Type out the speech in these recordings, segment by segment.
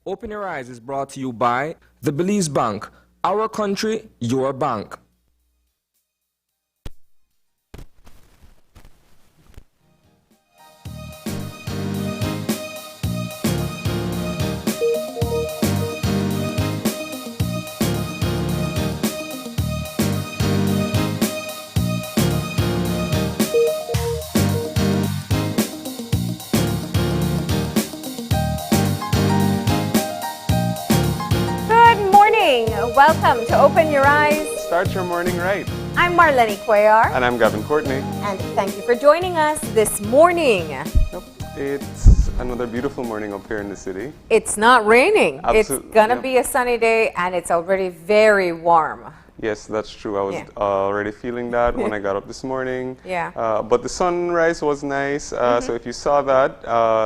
Open Your Eyes is brought to you by the Belize Bank. Our country, your bank. Welcome to Open Your Eyes. Start your morning right. I'm Marlene Cuellar. And I'm Gavin Courtney. And thank you for joining us this morning. Yep. It's another beautiful morning up here in the city. It's not raining. Absolutely. It's gonna be a sunny day and it's already very warm. Yes, that's true. I was already feeling that when I got up this morning. Yeah. But the sunrise was nice. So if you saw that,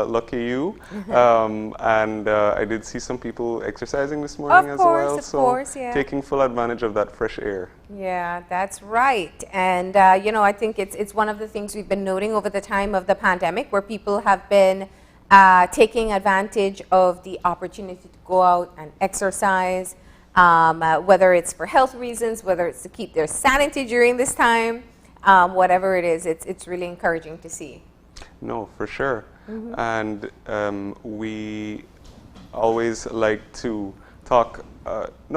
lucky you. And I did see some people exercising this morning as well. Of course, yeah. Taking full advantage of that fresh air. Yeah, that's right. And, you know, I think it's one of the things we've been noting over the time of the pandemic where people have been taking advantage of the opportunity to go out and exercise. Whether it's for health reasons, whether it's to keep their sanity during this time, whatever it is, it's really encouraging to see. No, for sure. And we always like to talk, we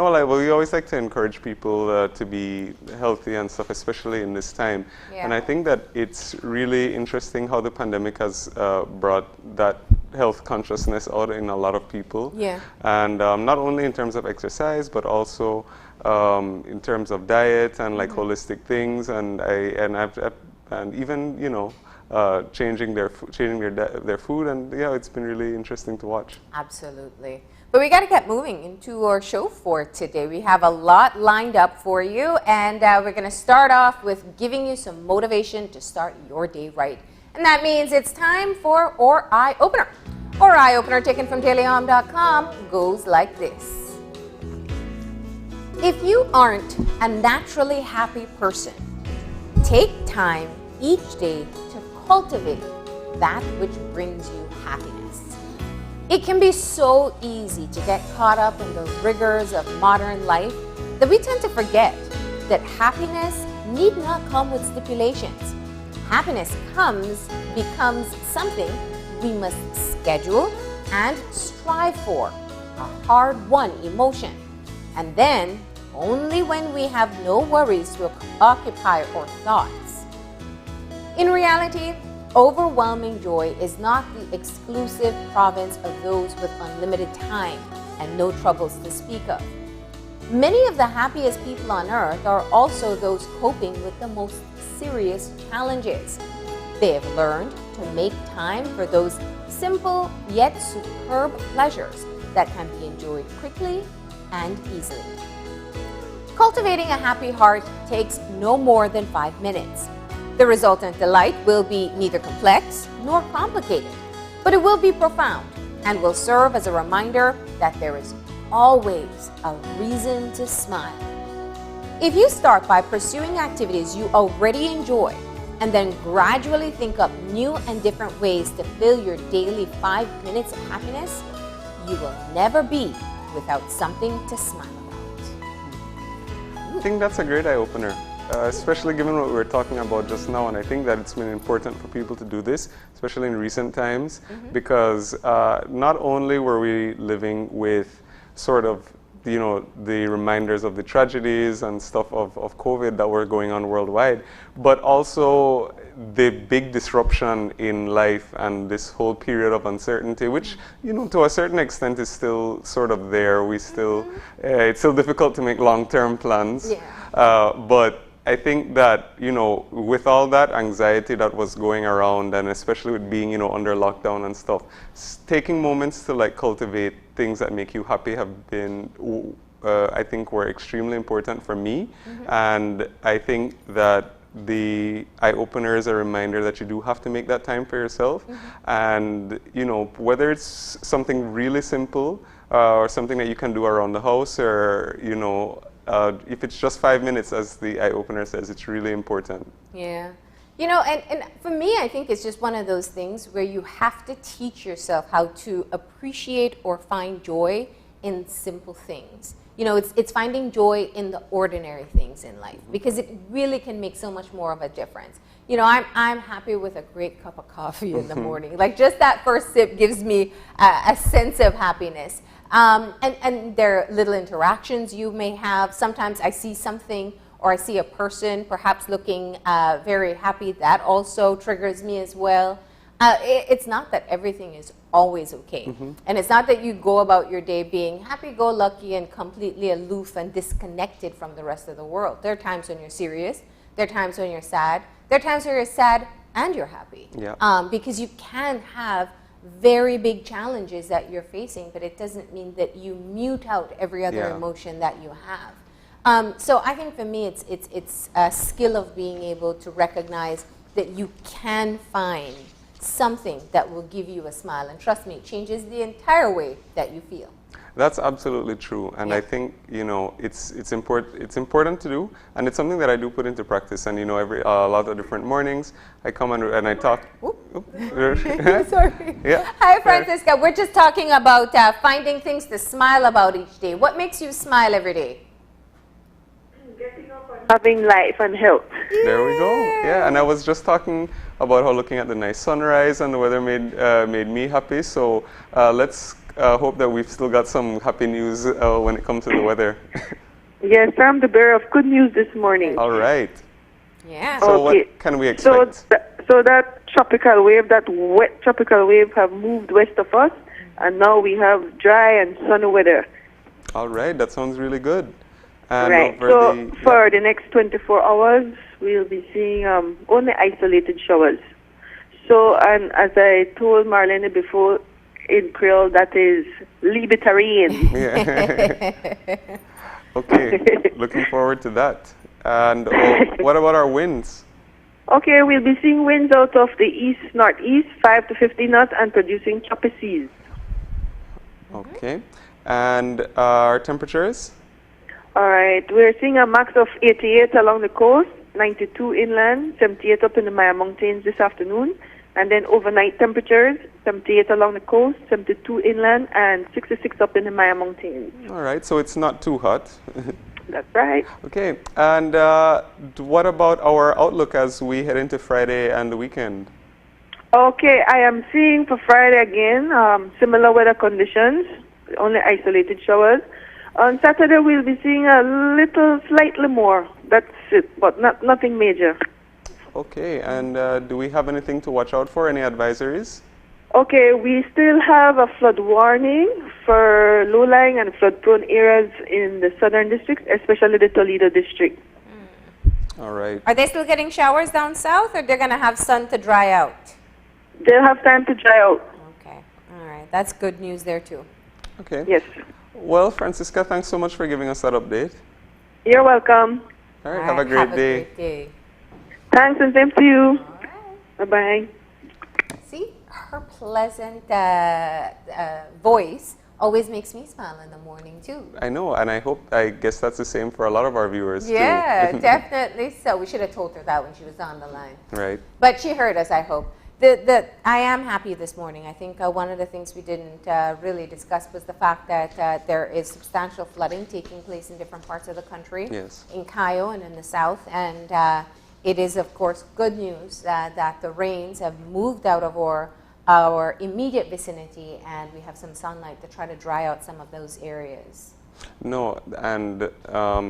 always like to encourage people to be healthy and stuff, especially in this time. Yeah. And I think that it's really interesting how the pandemic has brought that health consciousness out in a lot of people. Yeah. And not only in terms of exercise, but also in terms of diet and like holistic things. And even, you know, changing their food. And yeah, it's been really interesting to watch. Absolutely. But we got to get moving into our show for today. We have a lot lined up for you, and we're going to start off with giving you some motivation to start your day right. And that means it's time for Our Eye Opener. Our Eye Opener, taken from dailyom.com, goes like this. If you aren't a naturally happy person, take time each day to cultivate that which brings you happiness. It can be so easy to get caught up in the rigors of modern life that we tend to forget that happiness need not come with stipulations. Happiness becomes something we must schedule and strive for, a hard-won emotion. And then, only when we have no worries to occupy our thoughts. In reality, overwhelming joy is not the exclusive province of those with unlimited time and no troubles to speak of. Many of the happiest people on earth are also those coping with the most serious challenges. They have learned to make time for those simple yet superb pleasures that can be enjoyed quickly and easily. Cultivating a happy heart takes no more than 5 minutes. The resultant delight will be neither complex nor complicated, but it will be profound and will serve as a reminder that there is always a reason to smile. If you start by pursuing activities you already enjoy and then gradually think up new and different ways to fill your daily 5 minutes of happiness, you will never be without something to smile about. I think that's a great eye-opener. Especially given what we were talking about just now, and I think that it's been important for people to do this, especially in recent times, because not only were we living with sort of, you know, the reminders of the tragedies and stuff of COVID that were going on worldwide, but also the big disruption in life and this whole period of uncertainty, which, you know, to a certain extent is still sort of there. We still, it's still difficult to make long-term plans, but I think that, you know, with all that anxiety that was going around, and especially with being, you know, under lockdown and stuff, taking moments to like cultivate things that make you happy have been, I think, were extremely important for me. And I think that the eye opener is a reminder that you do have to make that time for yourself. And, you know, whether it's something really simple or something that you can do around the house, or, you know, if it's just 5 minutes, as the eye opener says, it's really important. Yeah. You know, and for me, I think it's just one of those things where you have to teach yourself how to appreciate or find joy in simple things. You know, it's finding joy in the ordinary things in life, because it really can make so much more of a difference. You know, I'm happy with a great cup of coffee in the morning. Like, just that first sip gives me a sense of happiness. And there are little interactions you may have. Sometimes I see something, or I see a person perhaps looking very happy. That also triggers me as well. It's not that everything is always okay. And it's not that you go about your day being happy-go-lucky and completely aloof and disconnected from the rest of the world. There are times when you're serious. There are times when you're sad. There are times where you're sad and you're happy. Yeah. Because you can have very big challenges that you're facing, but it doesn't mean that you mute out every other Yeah. emotion that you have. So I think for me, it's a skill of being able to recognize that you can find something that will give you a smile. And trust me, it changes the entire way that you feel. That's absolutely true, and Yeah. I think, you know, it's important to do, and it's something that I do put into practice. And, you know, a lot of different mornings I come and I talk. Sorry. Yeah. Hi, Francisca. We're just talking about finding things to smile about each day. What makes you smile every day? Getting up and having life and health. There we go. Yeah, and I was just talking about how looking at the nice sunrise and the weather made me happy. So let's hope that we've still got some happy news when it comes to the weather. Yes, I'm the bearer of good news this morning. All right. Yeah. So Okay. what can we So, expect? so that tropical wave, that wet tropical wave, have moved west of us, and now we have dry and sunny weather. All right, that sounds really good. And Right. over So the- for the next 24 hours, we'll be seeing only isolated showers. So, and as I told Marlene before, in Creole, that is libertarian. Yeah. Okay, looking forward to that. And what about our winds? Okay, we'll be seeing winds out of the east-northeast, 5 to 15 knots, and producing choppy seas. Okay. And our temperatures? All right, we're seeing a max of 88 along the coast, 92 inland, 78 up in the Maya Mountains this afternoon, and then overnight temperatures, 78 along the coast, 72 inland, and 66 up in the Maya Mountains. All right, so it's not too hot. That's right. Okay, and what about our outlook as we head into Friday and the weekend? Okay, I am seeing for Friday again similar weather conditions, only isolated showers. On Saturday, we'll be seeing a little, slightly more. That's it, but nothing major. Okay, and do we have anything to watch out for? Any advisories? Okay, we still have a flood warning for low-lying and flood-prone areas in the southern districts, especially the Toledo district. All right. Are they still getting showers down south, or they're going to have sun to dry out? They'll have time to dry out. Okay. All right. That's good news there, too. Okay. Yes. Well, Francisca, thanks so much for giving us that update. You're welcome. All right, have a great day. Great day. Thanks, and same to you. All right. Bye-bye. See, her pleasant voice always makes me smile in the morning, too. I know, and I guess that's the same for a lot of our viewers, Yeah, too. definitely so. We should have told her that when she was on the line. Right. But she heard us, I hope. I am happy this morning. I think one of the things we didn't really discuss was the fact that there is substantial flooding taking place in different parts of the country. Yes. In Cayo and in the south. And it is, of course, good news that the rains have moved out of our immediate vicinity, and we have some sunlight to try to dry out some of those areas. No, and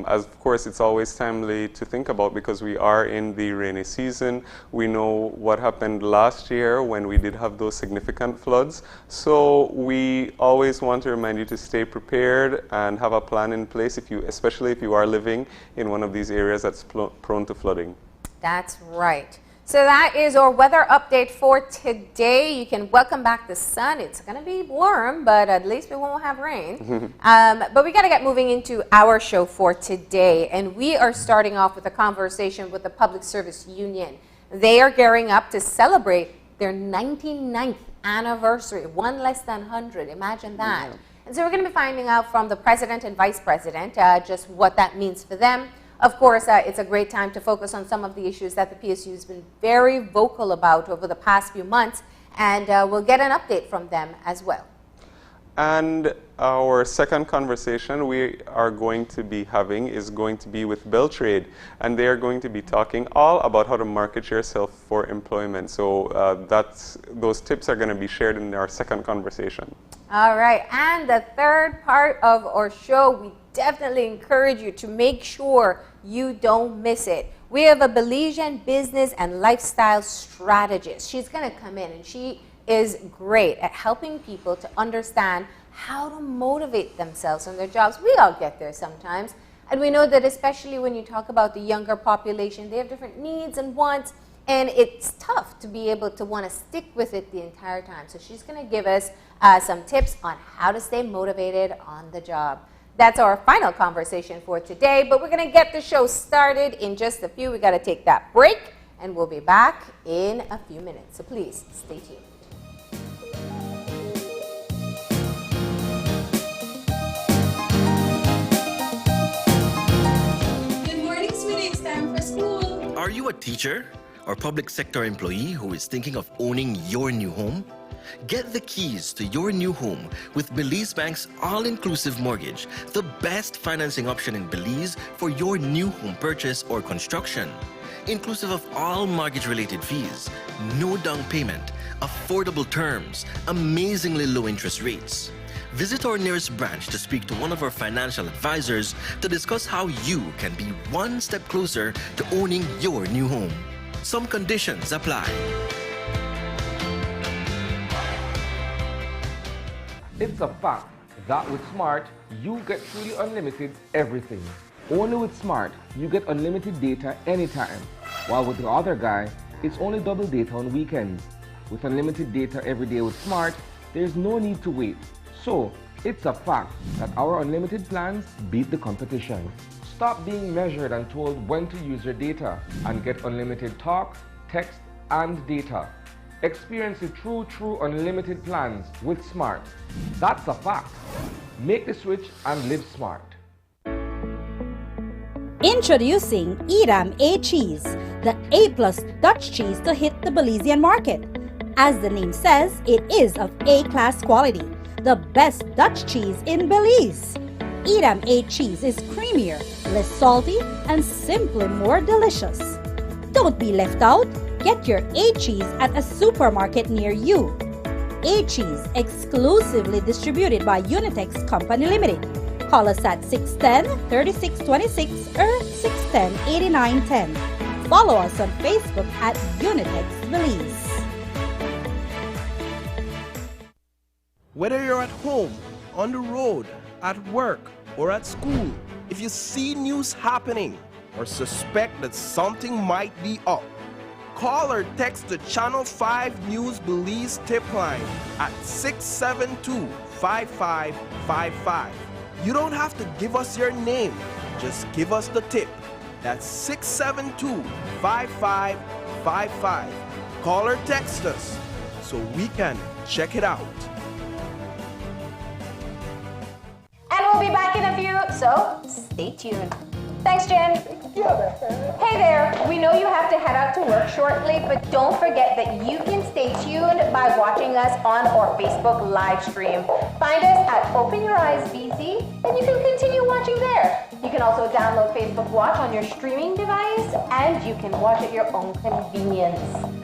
as of course it's always timely to think about because we are in the rainy season. We know what happened last year when we did have those significant floods. So we always want to remind you to stay prepared and have a plan in place, especially if you are living in one of these areas that's prone to flooding. That's right. So that is our weather update for today. You can welcome back the sun. It's going to be warm, but at least we won't have rain. But we got to get moving into our show for today. And we are starting off with a conversation with the Public Service Union. They are gearing up to celebrate their 99th anniversary, one less than 100. Imagine that. And so we're going to be finding out from the president and vice president just what that means for them. Of course, it's a great time to focus on some of the issues that the PSU has been very vocal about over the past few months, and we'll get an update from them as well. And our second conversation we are going to be having is going to be with Beltrade, and they are going to be talking all about how to market yourself for employment. So those tips are going to be shared in our second conversation. All right, and the third part of our show, we definitely encourage you to make sure you don't miss it. We have a Belizean business and lifestyle strategist. She's going to come in, and she is great at helping people to understand how to motivate themselves in their jobs. We all get there sometimes, and we know that especially when you talk about the younger population, they have different needs and wants, and it's tough to be able to want to stick with it the entire time. So she's going to give us some tips on how to stay motivated on the job. That's our final conversation for today, but we're going to get the show started in just a few. We got to take that break, and we'll be back in a few minutes. So please stay tuned. Good morning, sweetie. It's time for school. Are you a teacher or public sector employee who is thinking of owning your new home? Get the keys to your new home with Belize Bank's all-inclusive mortgage, the best financing option in Belize for your new home purchase or construction. Inclusive of all mortgage-related fees, no down payment, affordable terms, amazingly low interest rates. Visit our nearest branch to speak to one of our financial advisors to discuss how you can be one step closer to owning your new home. Some conditions apply. It's a fact that with Smart, you get truly unlimited everything. Only with Smart, you get unlimited data anytime. While with the other guy, it's only double data on weekends. With unlimited data every day with Smart, there's no need to wait. So, it's a fact that our unlimited plans beat the competition. Stop being measured and told when to use your data and get unlimited talk, text, and data. Experience the true unlimited plans with Smart. That's a fact. Make the switch and live smart. Introducing Edam A Cheese, the A+ Dutch cheese to hit the Belizean market. As the name says, it is of A-class quality, the best Dutch cheese in Belize. Edam A Cheese is creamier, less salty, and simply more delicious. Don't be left out. Get your A-Cheese at a supermarket near you. A-Cheese, exclusively distributed by Unitex Company Limited. Call us at 610-3626 or 610-8910. Follow us on Facebook at Unitex Belize. Whether you're at home, on the road, at work, or at school, if you see news happening or suspect that something might be up, call or text the Channel 5 News Belize tip line at 672-5555. You don't have to give us your name, just give us the tip. That's 672-5555. Call or text us so we can check it out. And we'll be back in a few, so stay tuned. Thanks, Jen. Hey there, we know you have to head out to work shortly, but don't forget that you can stay tuned by watching us on our Facebook live stream. Find us at Open Your Eyes BC, and you can continue watching there. You can also download Facebook Watch on your streaming device, and you can watch at your own convenience.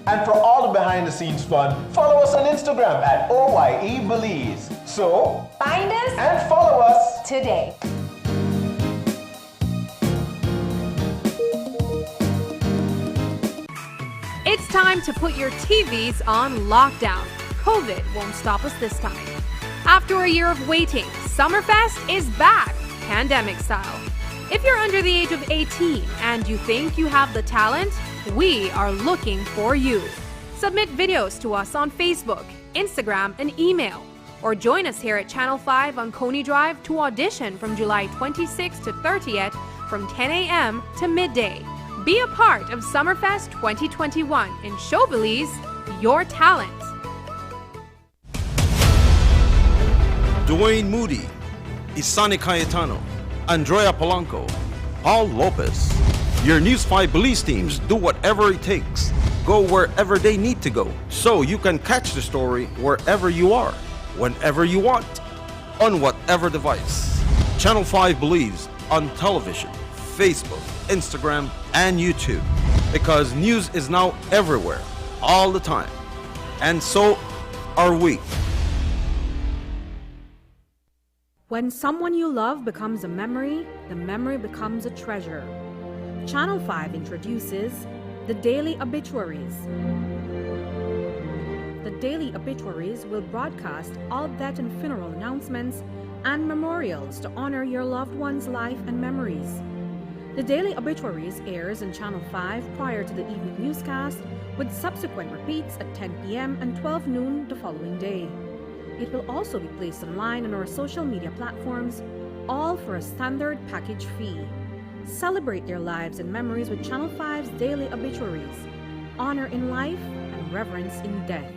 And for all the behind-the-scenes fun, follow us on Instagram at OYE Belize. So, find us and follow us today. It's time to put your TVs on lockdown. COVID won't stop us this time. After a year of waiting, Summerfest is back, pandemic style. If you're under the age of 18 and you think you have the talent, we are looking for you. Submit videos to us on Facebook, Instagram, and email. Or join us here at Channel 5 on Coney Drive to audition from July 26th to 30th from 10 a.m. to midday. Be a part of Summerfest 2021 and show Belize your talent. Dwayne Moody, Isani Cayetano, Andrea Polanco, Paul Lopez. Your News 5 Belize teams do whatever it takes. Go wherever they need to go, so you can catch the story wherever you are, whenever you want, on whatever device. Channel 5 Belize on television, Facebook, Instagram, and YouTube. Because news is now everywhere, all the time. And so are we. When someone you love becomes a memory, the memory becomes a treasure. Channel 5 introduces the Daily Obituaries. The Daily Obituaries will broadcast all death and funeral announcements and memorials to honor your loved one's life and memories. The Daily Obituaries airs on Channel 5 prior to the evening newscast, with subsequent repeats at 10 p.m. and 12 noon the following day. It will also be placed online on our social media platforms, all for a standard package fee. Celebrate your lives and memories with Channel 5's Daily Obituaries. Honor in life and reverence in death.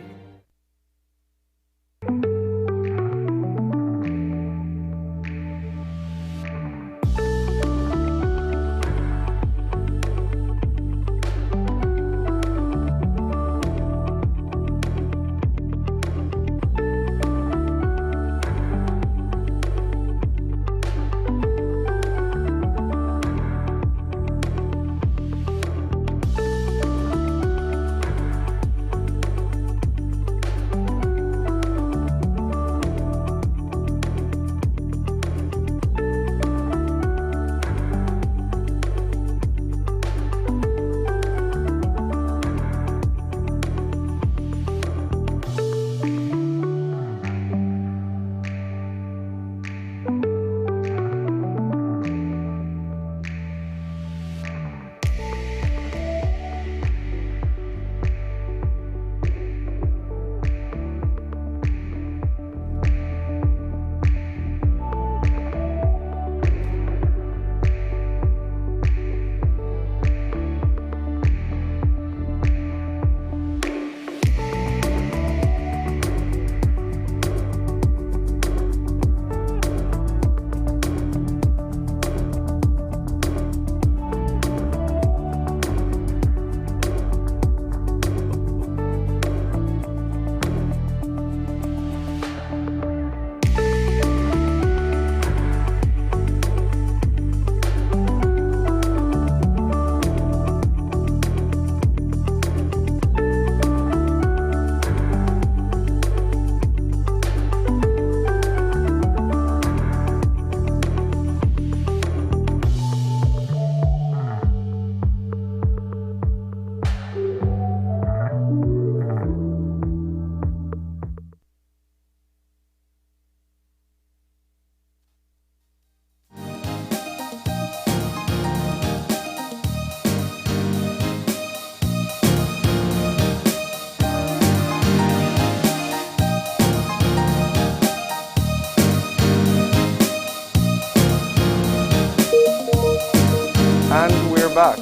Back.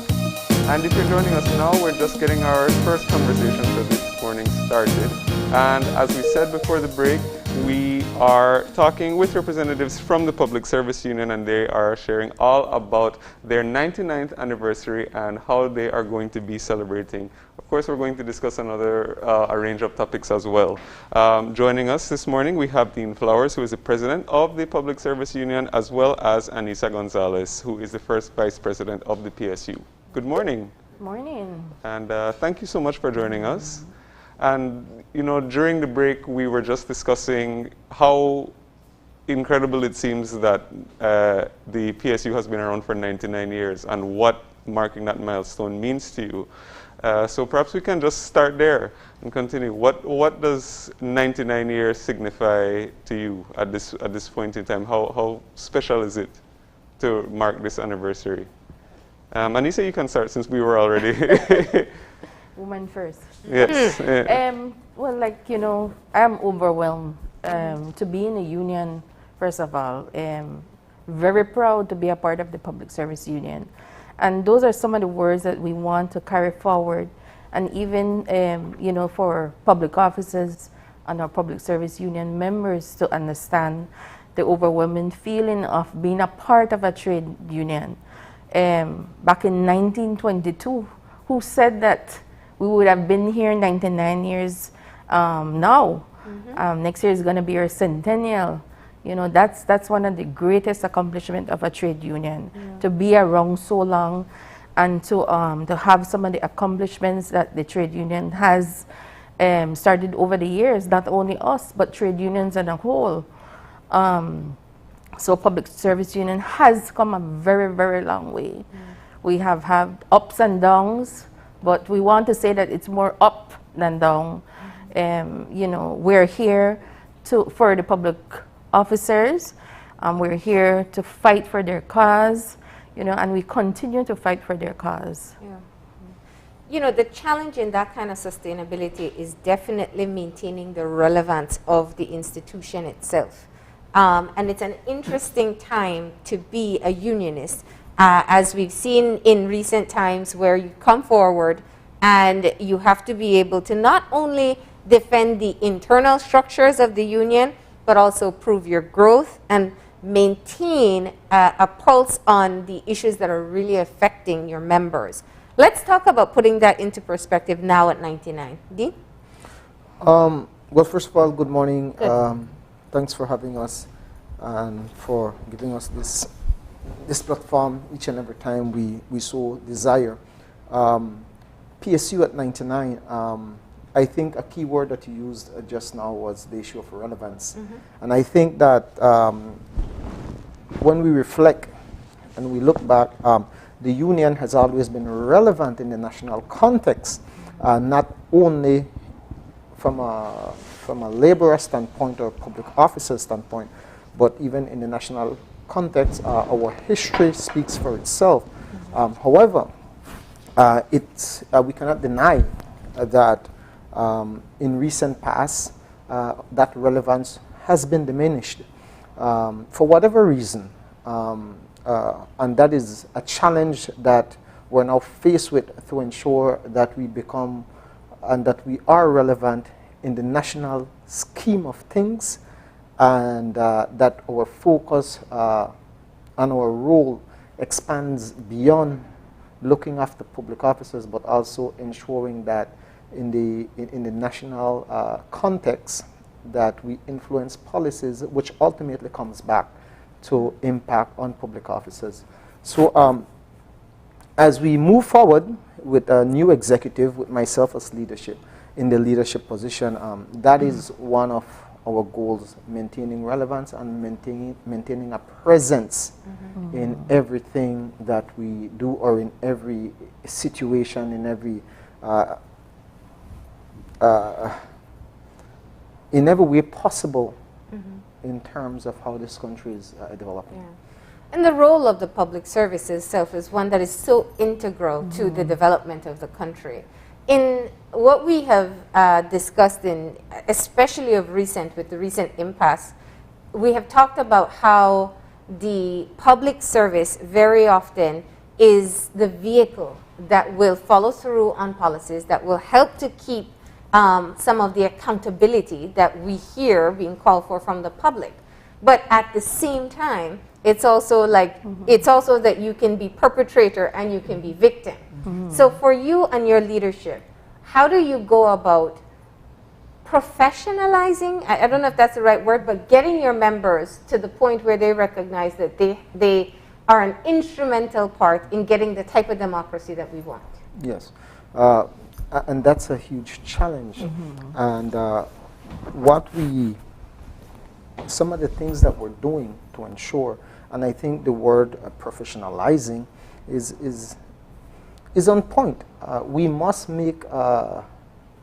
And if you're joining us now, we're just getting our first conversation for this morning started. And as we said before the break, we are talking with representatives from the Public Service Union, and they are sharing all about their 99th anniversary and how they are going to be celebrating. Of course, we're going to discuss a range of topics as well. Joining us this morning, we have Dean Flowers, who is the president of the Public Service Union, as well as Anissa Gonzalez, who is the first vice president of the PSU. Good morning. Good morning. And thank you so much for joining us. And, you know, during the break, we were just discussing how incredible it seems that the PSU has been around for 99 years and what marking that milestone means to you. So perhaps we can just start there and continue. What does 99 years signify to you at this point in time? How special is it to mark this anniversary? Anissa, you can start since we were already. Woman first. Yes. Well, like, you know, I'm overwhelmed to be in a union, first of all. Very proud to be a part of the Public Service Union. And those are some of the words that we want to carry forward. And even, you know, for public officers and our Public Service Union members to understand the overwhelming feeling of being a part of a trade union. back in 1922, who said that we would have been here 99 years now. Next year is going to be our centennial. You know, that's one of the greatest accomplishments of a trade union, to be around so long and to have some of the accomplishments that the trade union has started over the years, not only us, but trade unions as a whole. So Public Service Union has come a very, very long way. We have had ups and downs, but we want to say that it's more up than down. You know, we're here for the public officers. We're here to fight for their cause, you know, and we continue to fight for their cause. Yeah. You know, the challenge in that kind of sustainability is definitely maintaining the relevance of the institution itself. And it's an interesting time to be a unionist, as we've seen in recent times, where you come forward and you have to be able to not only defend the internal structures of the union, but also prove your growth and maintain a pulse on the issues that are really affecting your members. Let's talk about putting that into perspective now at 99. Dean? Well, first of all, good morning. Thanks for having us and for giving us this platform each and every time we so desire. PSU at 99, I think a key word that you used just now was the issue of relevance. And I think that when we reflect and we look back, the union has always been relevant in the national context, not only from a laborer standpoint or public officer standpoint, but even in the national context. Our history speaks for itself. However, we cannot deny that in recent past, that relevance has been diminished for whatever reason. And that is a challenge that we're now faced with to ensure that we become and that we are relevant in the national scheme of things, and that our focus and our role expands beyond looking after public officers, but also ensuring that in the national context that we influence policies which ultimately comes back to impact on public officers. So as we move forward with a new executive, with myself as leadership, in the leadership position, that is one of our goals, maintaining relevance and maintaining a presence in everything that we do, or in every situation, in every way possible in terms of how this country is developing. Yeah. And the role of the public service itself is one that is so integral to the development of the country. In what we have discussed, especially of recent, with the recent impasse, we have talked about how the public service very often is the vehicle that will follow through on policies, that will help to keep some of the accountability that we hear being called for from the public. But at the same time, it's also like, it's also that you can be perpetrator and you can be victim. So for you and your leadership, how do you go about professionalizing, I don't know if that's the right word, but getting your members to the point where they recognize that they are an instrumental part in getting the type of democracy that we want? Yes. And that's a huge challenge. And some of the things that we're doing to ensure, and I think the word professionalizing is on point. We must make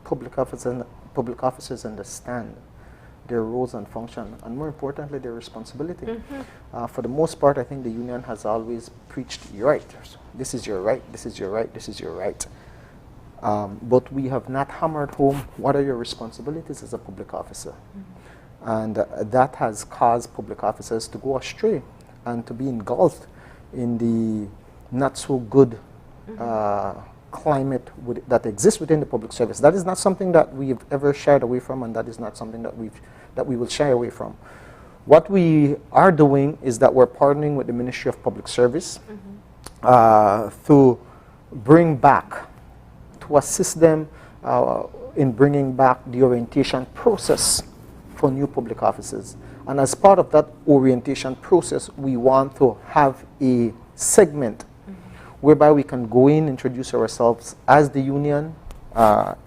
public officers understand their roles and function, and more importantly, their responsibility. For the most part, I think the union has always preached, you're right, this is your right, this is your right, this is your right. But we have not hammered home what are your responsibilities as a public officer. And that has caused public officers to go astray and to be engulfed in the not so good climate that exists within the public service. That is not something that we've ever shied away from, and that is not something that we will shy away from. What we are doing is that we're partnering with the Ministry of Public Service to bring back, to assist them in bringing back the orientation process for new public officers. And as part of that orientation process, we want to have a segment whereby we can go in, introduce ourselves as the union,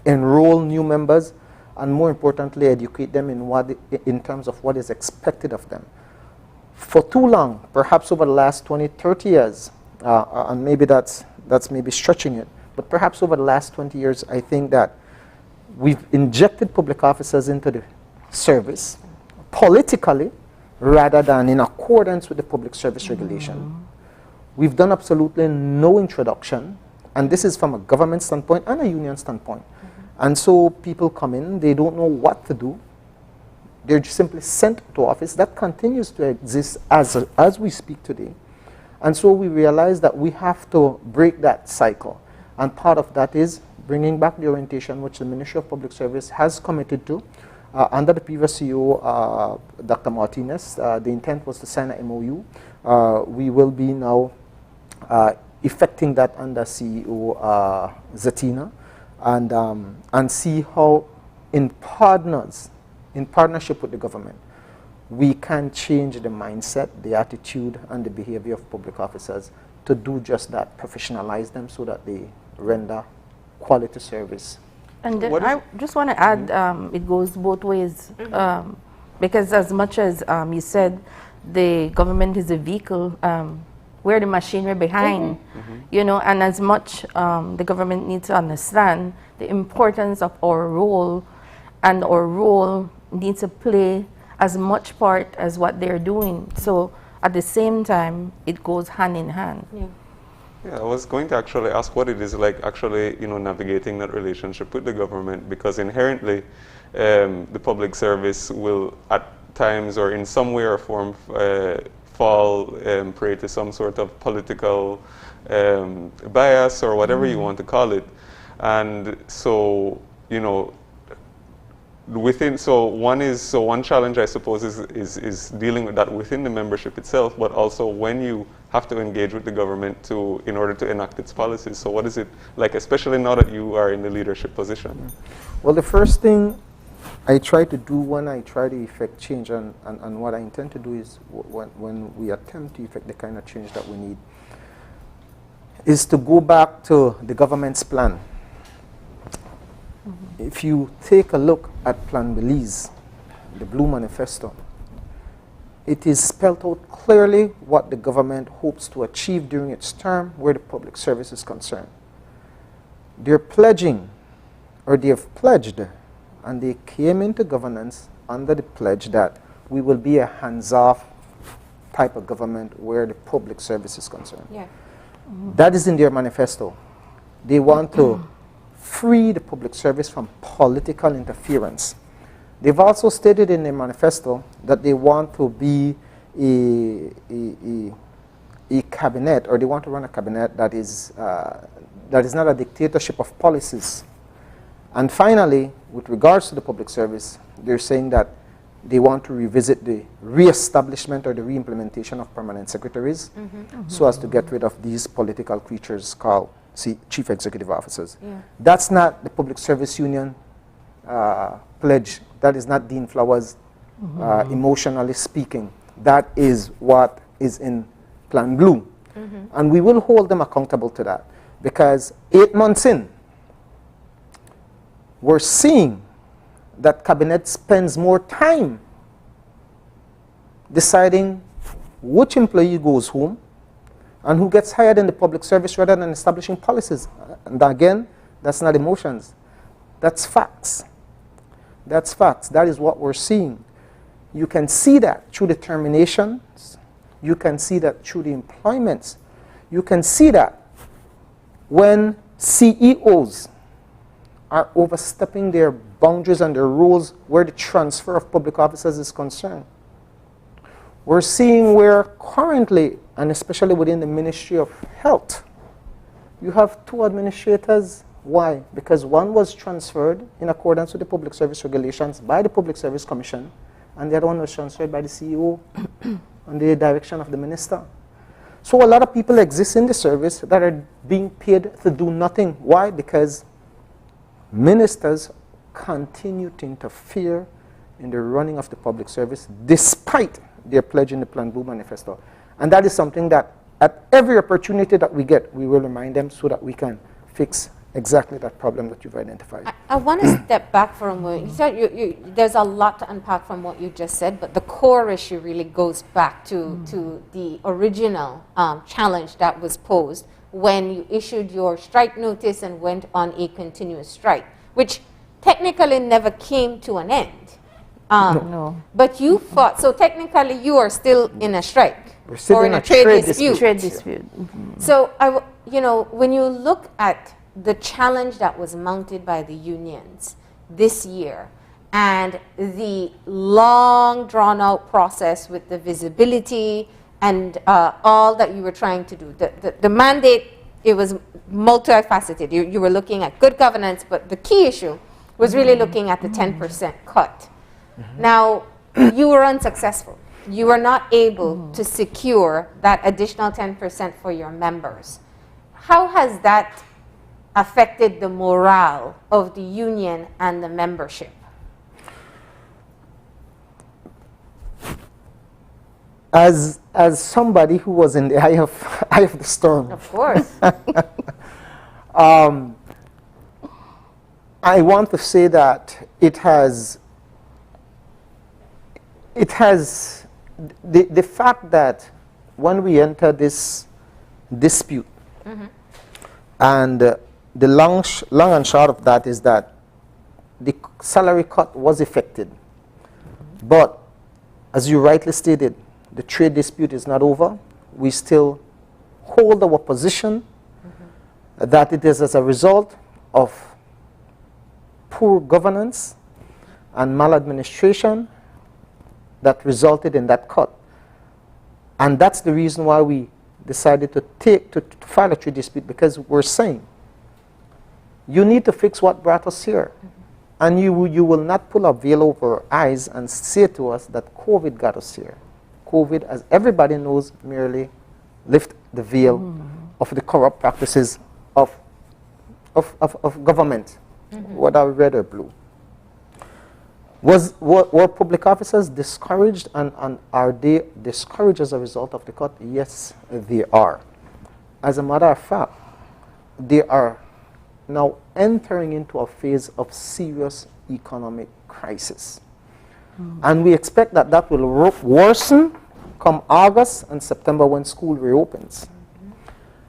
enroll new members, and more importantly, educate them in terms of what is expected of them. For too long, perhaps over the last 20, 30 years, and maybe that's maybe stretching it, but perhaps over the last 20 years, I think that we've injected public officers into the service politically rather than in accordance with the public service regulation. We've done absolutely no introduction, and this is from a government standpoint and a union standpoint. And so people come in, they don't know what to do. They're simply sent to office. That continues to exist as we speak today. And so we realize that we have to break that cycle. And part of that is bringing back the orientation which the Ministry of Public Service has committed to. Under the previous CEO, Dr. Martinez, the intent was to sign an MOU. We will be now effecting that under CEO Zatina, and see how in partnership with the government, we can change the mindset, the attitude, and the behavior of public officers to do just that, professionalize them so that they render quality service. And I just want to add, it goes both ways, because as much as you said, the government is a vehicle, we're the machinery behind, you know, and as much the government needs to understand the importance of our role, and our role needs to play as much part as what they're doing. So at the same time, it goes hand in hand. Yeah, I was going to actually ask what it is like actually, you know, navigating that relationship with the government, because inherently the public service will at times or in some way or form fall prey to some sort of political bias or whatever you want to call it. And so, you know, one challenge I suppose is dealing with that within the membership itself, but also when you have to engage with the government in order to enact its policies. So what is it like, especially now that you are in the leadership position? Well, the first thing I try to do when I try to effect change, and what I intend to do is when we attempt to effect the kind of change that we need, is to go back to the government's plan. If you take a look at Plan Belize, the Blue Manifesto, it is spelled out clearly what the government hopes to achieve during its term where the public service is concerned. They're pledging, or they have pledged, and they came into governance under the pledge that we will be a hands-off type of government where the public service is concerned. That is in their manifesto. They want to free the public service from political interference. They've also stated in their manifesto that they want to be a cabinet, or they want to run a cabinet that is not a dictatorship of policies. And finally, with regards to the public service, they're saying that they want to revisit the re-establishment or the re-implementation of permanent secretaries so as to get rid of these political creatures called chief executive officers. That's not the Public Service Union pledge. That is not Dean Flowers emotionally speaking. That is what is in Plan Blue. And we will hold them accountable to that, because 8 months in, we're seeing that cabinet spends more time deciding which employee goes home and who gets hired in the public service rather than establishing policies. And again, that's not emotions. That's facts. That's facts. That is what we're seeing. You can see that through the terminations. You can see that through the employments. You can see that when CEOs are overstepping their boundaries and their rules where the transfer of public officers is concerned. We're seeing where currently, and especially within the Ministry of Health, you have 2 administrators. Why? Because one was transferred in accordance with the public service regulations by the Public Service Commission, and the other one was transferred by the CEO under the direction of the minister. So a lot of people exist in the service that are being paid to do nothing. Why? Because ministers continue to interfere in the running of the public service despite their pledge in the Plan Blue Manifesto. And that is something that at every opportunity that we get, we will remind them so that we can fix exactly that problem that you've identified. I want to step back for a moment. You said there's a lot to unpack from what you just said, but the core issue really goes back to the original challenge that was posed when you issued your strike notice and went on a continuous strike, which technically never came to an end. No. But you fought, so technically you are still in a strike or in a trade dispute. Trade dispute. Mm-hmm. So, when you look at the challenge that was mounted by the unions this year and the long drawn out process with the visibility and all that you were trying to do, the mandate, it was multifaceted. You were looking at good governance, but the key issue was really looking at the 10% cut. Now, you were unsuccessful. You were not able to secure that additional 10% for your members. How has that affected the morale of the union and the membership? As somebody who was in the eye of the storm. Of course. I want to say that it has the fact that when we enter this dispute, and the long and short of that is that the salary cut was effected. But as you rightly stated, the trade dispute is not over. We still hold our position that it is as a result of poor governance and maladministration that resulted in that cut. And that's the reason why we decided to file a trade dispute, because we're saying you need to fix what brought us here. And you will not pull a veil over our eyes and say to us that COVID got us here. COVID, as everybody knows, merely lift the veil of the corrupt practices of government, whether red or blue. Were public officers discouraged, and are they discouraged as a result of the cut? Yes, they are. As a matter of fact, they are now entering into a phase of serious economic crisis. And we expect that that will worsen come August and September when school reopens.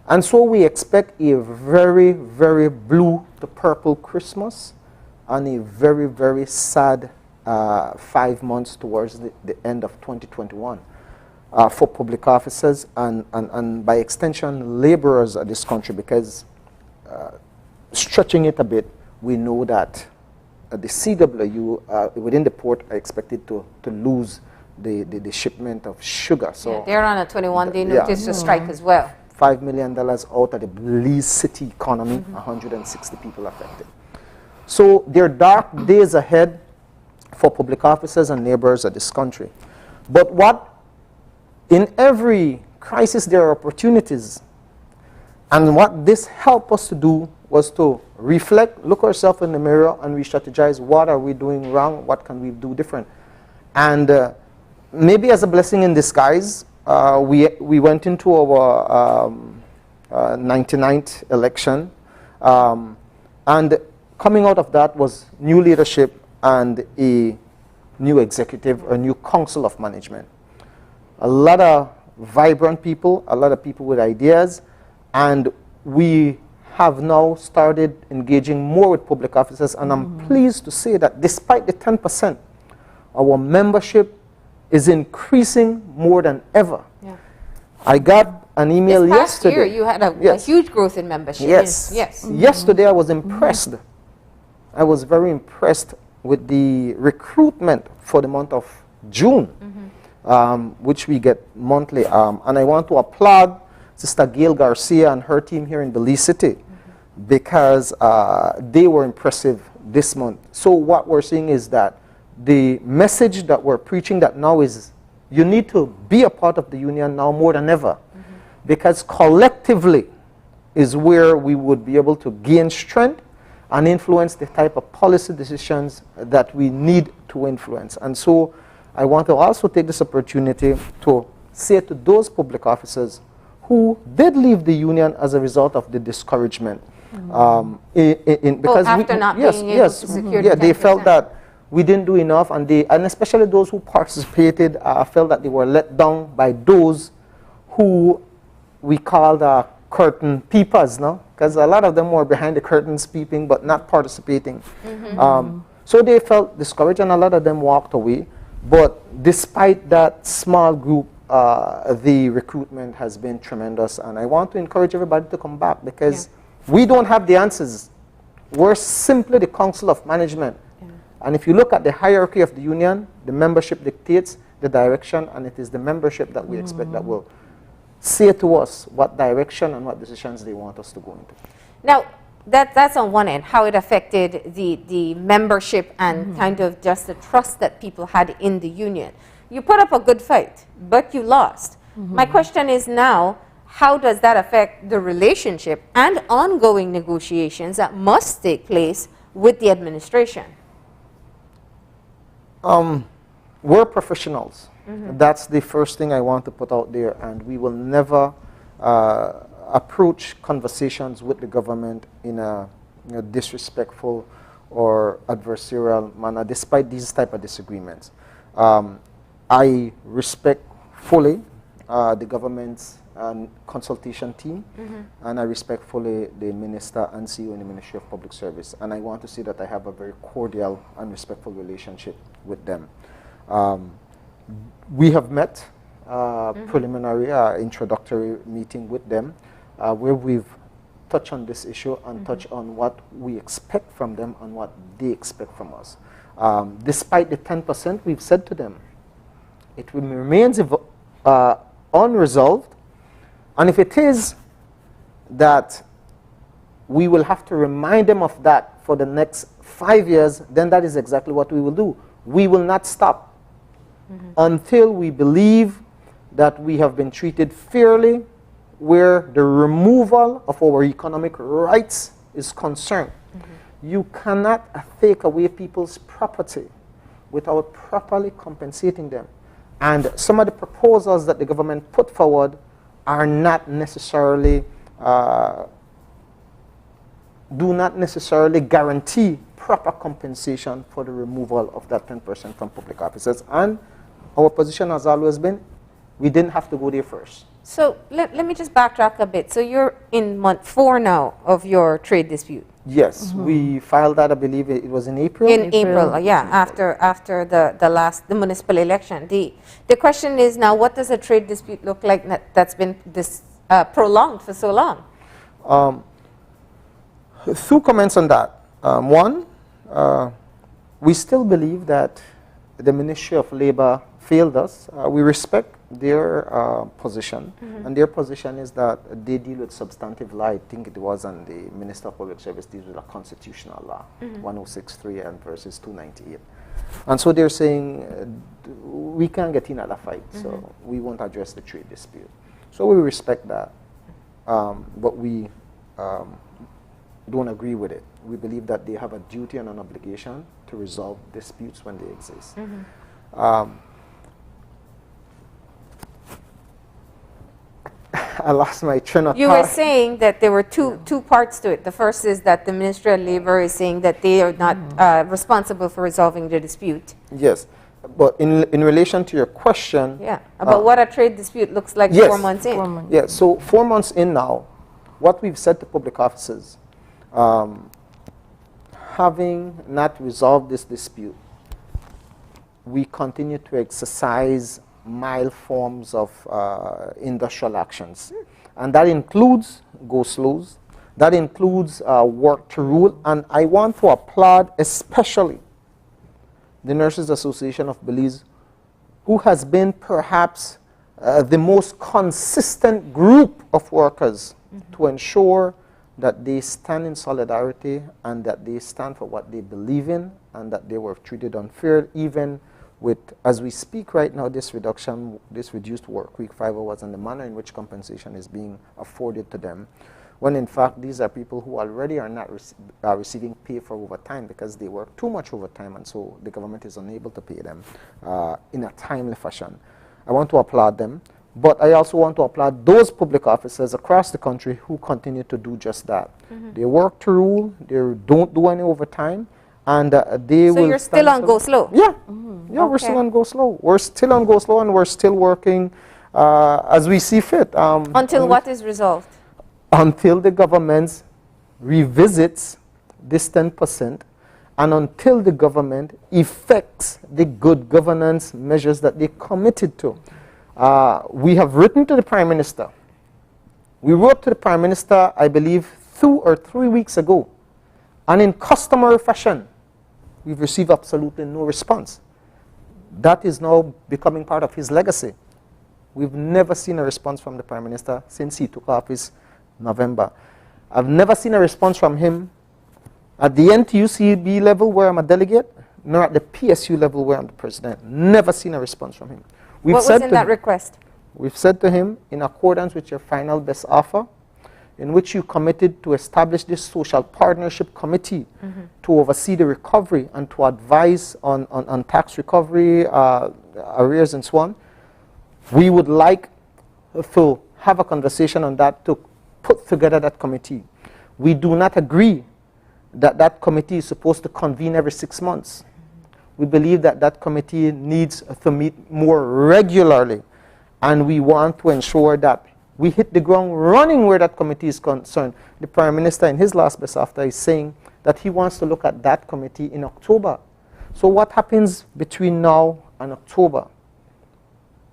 And so we expect a very, very blue to purple Christmas and a very, very sad 5 months towards the end of 2021 for public officers and by extension laborers of this country, because stretching it a bit, we know that the CWU within the port are expected to lose the shipment of sugar. So yeah, they're on a 21-day notice to strike as well. $5 million out of the Belize City economy, 160 people affected. So there are dark days ahead for public officers and laborers of this country. But in every crisis there are opportunities. And what this helped us to do was to reflect, look ourselves in the mirror, and re-strategize what are we doing wrong, what can we do different. And maybe as a blessing in disguise, we went into our 99th election, and coming out of that was new leadership and a new executive, a new council of management. A lot of vibrant people, a lot of people with ideas, and we have now started engaging more with public officers, and I'm pleased to say that despite the 10%, our membership is increasing more than ever. Yeah. I got an email this past yesterday. year you had a huge growth in membership. Yes. Yes. Yesterday I was impressed. I was very impressed with the recruitment for the month of June, which we get monthly. And I want to applaud Sister Gail Garcia and her team here in Belize City, because they were impressive this month. So what we're seeing is that the message that we're preaching that now is you need to be a part of the union now more than ever. because collectively is where we would be able to gain strength and influence the type of policy decisions that we need to influence. And so I want to also take this opportunity to say to those public officers who did leave the union as a result of the discouragement. Because after not being able to secure the they 10%. felt that we didn't do enough, and especially those who participated felt that they were let down by those who we called curtain peepers, no? Because a lot of them were behind the curtains peeping but not participating. So they felt discouraged, and a lot of them walked away. But despite that small group, the recruitment has been tremendous, and I want to encourage everybody to come back, because we don't have the answers. We're simply the council of management. And if you look at the hierarchy of the union, the membership dictates the direction, and it is the membership that we expect that will say to us what direction and what decisions they want us to go into. Now, that's on one end, how it affected the membership and kind of just the trust that people had in the union. You put up a good fight, but you lost. My question is now, how does that affect the relationship and ongoing negotiations that must take place with the administration? We're professionals. That's the first thing I want to put out there, and we will never approach conversations with the government in a disrespectful or adversarial manner, despite these type of disagreements. I respect fully the government's consultation team, and I respect fully the minister and CEO in the Ministry of Public Service, and I want to say that I have a very cordial and respectful relationship with them. We have met preliminary introductory meeting with them where we've touched on this issue and touched on what we expect from them and what they expect from us. Despite the 10%, we've said to them, it remains unresolved, and if it is that we will have to remind them of that for the next 5 years, then that is exactly what we will do. We will not stop until we believe that we have been treated fairly, where the removal of our economic rights is concerned. You cannot take away people's property without properly compensating them. And some of the proposals that the government put forward are not necessarily, do not necessarily guarantee proper compensation for the removal of that 10% from public officers. And our position has always been, we didn't have to go there first. So let me just backtrack a bit. So you're in month 4 now of your trade dispute. Yes, we filed that, I believe it was in April. In April, yeah, after the municipal election. The question is now, what does a trade dispute look like that's been prolonged for so long? 2 comments on that. One, we still believe that the Ministry of Labor failed us. We respect their position, and their position is that they deal with substantive law. I think it was, and the Minister of Public Service deals with a constitutional law, 106.3 and verses 298. And so they're saying we can't get in at a fight, so we won't address the trade dispute. So we respect that, but we don't agree with it. We believe that they have a duty and an obligation to resolve disputes when they exist. I lost my train of thought. You were saying that there were two parts to it. The first is that the Ministry of Labor is saying that they are not responsible for resolving the dispute. Yes, but in relation to your question... Yeah, about what a trade dispute looks like yes, 4 months in. Yeah, so 4 months in now, what we've said to public officers, having not resolved this dispute, we continue to exercise mild forms of industrial actions. And that includes go-slows, that includes work to rule, and I want to applaud especially the Nurses Association of Belize, who has been perhaps the most consistent group of workers to ensure that they stand in solidarity and that they stand for what they believe in and that they were treated unfair, even with, as we speak right now, this reduced work week, 5 hours, and the manner in which compensation is being afforded to them, when in fact these are people who already are not receiving pay for overtime because they work too much overtime, and so the government is unable to pay them in a timely fashion. I want to applaud them, but I also want to applaud those public officers across the country who continue to do just that. They work to rule, they don't do any overtime, and they will... So you're still on go slow? Yeah, yeah, we're still on go slow. We're still on go slow, and we're still working as we see fit. Until what is resolved? Until the government revisits this 10%, and until the government effects the good governance measures that they committed to. We have written to the Prime Minister. We wrote to the Prime Minister, I believe, 2 or 3 weeks ago, and in customary fashion, we've received absolutely no response. That is now becoming part of his legacy. We've never seen a response from the Prime Minister since he took office November. I've never seen a response from him at the NTUCB level where I'm a delegate, nor at the PSU level where I'm the president. Never seen a response from him. What was in that request? We've said to him, in accordance with your final best offer, in which you committed to establish this social partnership committee to oversee the recovery and to advise on tax recovery, arrears and so on, we would like to have a conversation on that to put together that committee. We do not agree that that committee is supposed to convene every 6 months. We believe that that committee needs to meet more regularly, and we want to ensure that we hit the ground running where that committee is concerned. The Prime Minister, in his last best after, is saying that he wants to look at that committee in October. So what happens between now and October?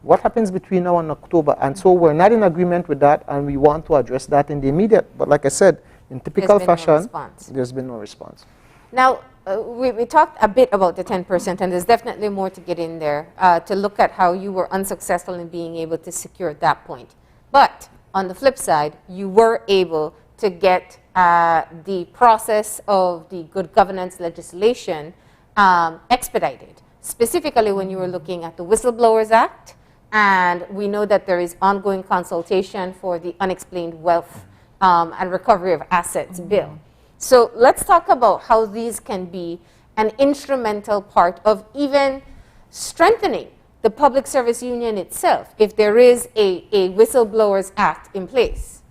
What happens between now and October? And so we're not in agreement with that, and we want to address that in the immediate. But like I said, in typical fashion, there's been no response. Now, we talked a bit about the 10%, and there's definitely more to get in there to look at how you were unsuccessful in being able to secure that point. But on the flip side, you were able to get the process of the good governance legislation expedited, specifically when you were looking at the Whistleblowers Act, and we know that there is ongoing consultation for the Unexplained Wealth and Recovery of Assets bill. So let's talk about how these can be an instrumental part of even strengthening the Public Service Union itself, if there is a Whistleblowers Act in place.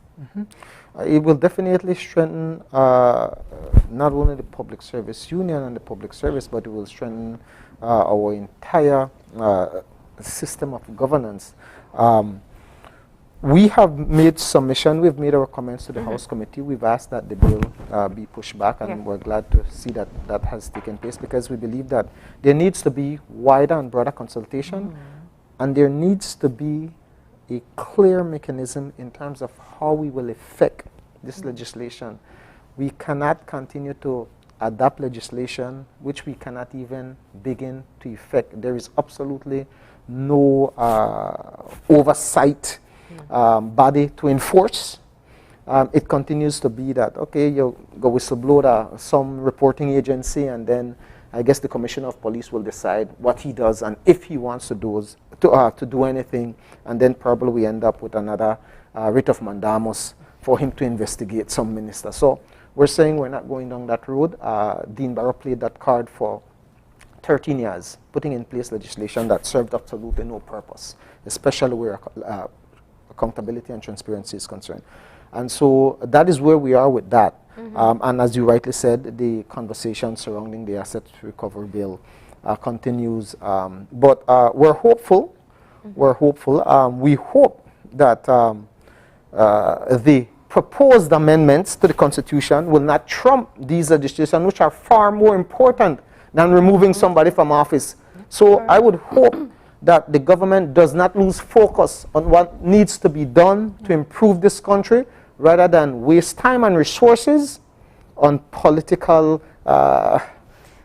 It will definitely strengthen not only the Public Service Union and the public service, but it will strengthen our entire system of governance. We have made submission, we've made our comments to the House Committee. We've asked that the bill be pushed back, and we're glad to see that that has taken place, because we believe that there needs to be wider and broader consultation, and there needs to be a clear mechanism in terms of how we will effect this legislation. We cannot continue to adopt legislation which we cannot even begin to effect. There is absolutely no oversight body to enforce. It continues to be that, okay, you go whistleblow to some reporting agency, and then I guess the Commissioner of Police will decide what he does and if he wants to do anything, and then probably we end up with another writ of mandamus for him to investigate some minister. So we're saying we're not going down that road. Dean Barrow played that card for 13 years, putting in place legislation that served absolutely no purpose, especially where accountability and transparency is concerned. And so that is where we are with that. And as you rightly said, the conversation surrounding the asset recovery bill continues. But we're hopeful. We're hopeful. We hope that the proposed amendments to the Constitution will not trump these legislation, which are far more important than removing somebody from office. So I would hope that the government does not lose focus on what needs to be done to improve this country, rather than waste time and resources on political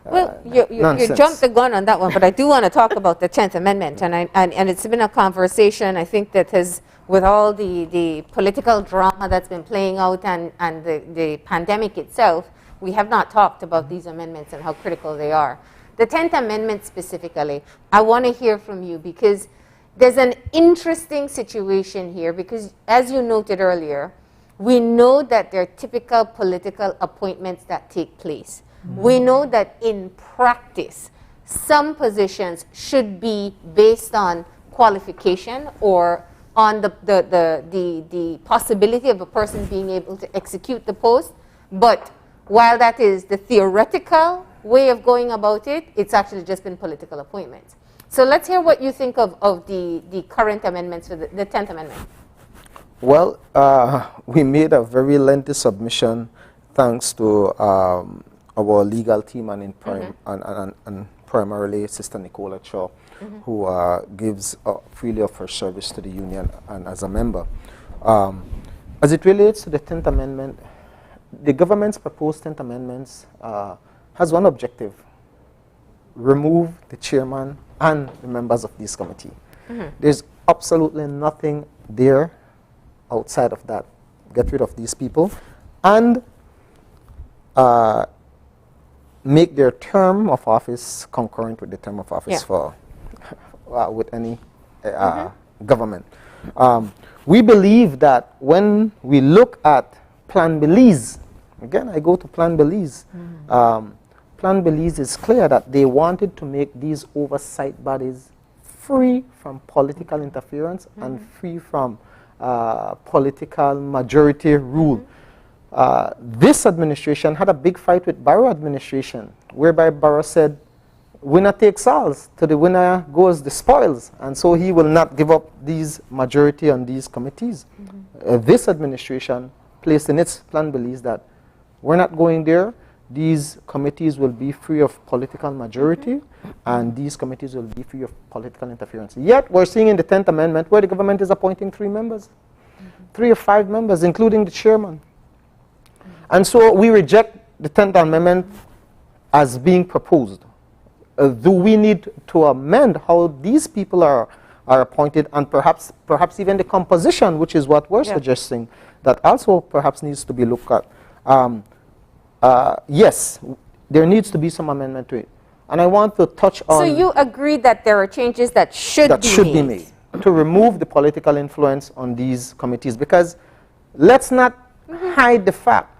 well, you jumped the gun on that one, but I do want to talk about the 10th Amendment, and it's been a conversation, I think, that has, with all the political drama that's been playing out and the pandemic itself, we have not talked about these amendments and how critical they are. The 10th Amendment specifically, I want to hear from you because there's an interesting situation here because, as you noted earlier, we know that there are typical political appointments that take place. We know that in practice, some positions should be based on qualification or on the possibility of a person being able to execute the post. But while that is the theoretical way of going about it, it's actually just been political appointments. So let's hear what you think of the current amendments for the 10th Amendment. Well, we made a very lengthy submission thanks to our legal team and, and primarily Sister Nicola Shaw, who gives freely of her service to the union and as a member. As it relates to the 10th Amendment, the government's proposed 10th Amendments has one objective: remove the chairman and the members of this committee. There's absolutely nothing there outside of that. Get rid of these people and make their term of office concurrent with the term of office for with any government. We believe that when we look at Plan Belize, again I go to Plan Belize, Plan Belize is clear that they wanted to make these oversight bodies free from political interference and free from political majority rule. This administration had a big fight with Barrow administration, whereby Barrow said, winner takes all, to the winner goes the spoils, and so he will not give up these majority on these committees. This administration placed in its Plan Belize that we're not going there. These committees will be free of political majority, and these committees will be free of political interference. Yet we're seeing in the 10th Amendment where the government is appointing 3 members, 3 or 5 members, including the chairman. And so we reject the 10th Amendment as being proposed. Do we need to amend how these people are appointed, and perhaps even the composition, which is what we're suggesting, that also perhaps needs to be looked at. Yes, there needs to be some amendment to it. And I want to touch on... So you agree that there are changes that should be made to remove the political influence on these committees, because let's not hide the fact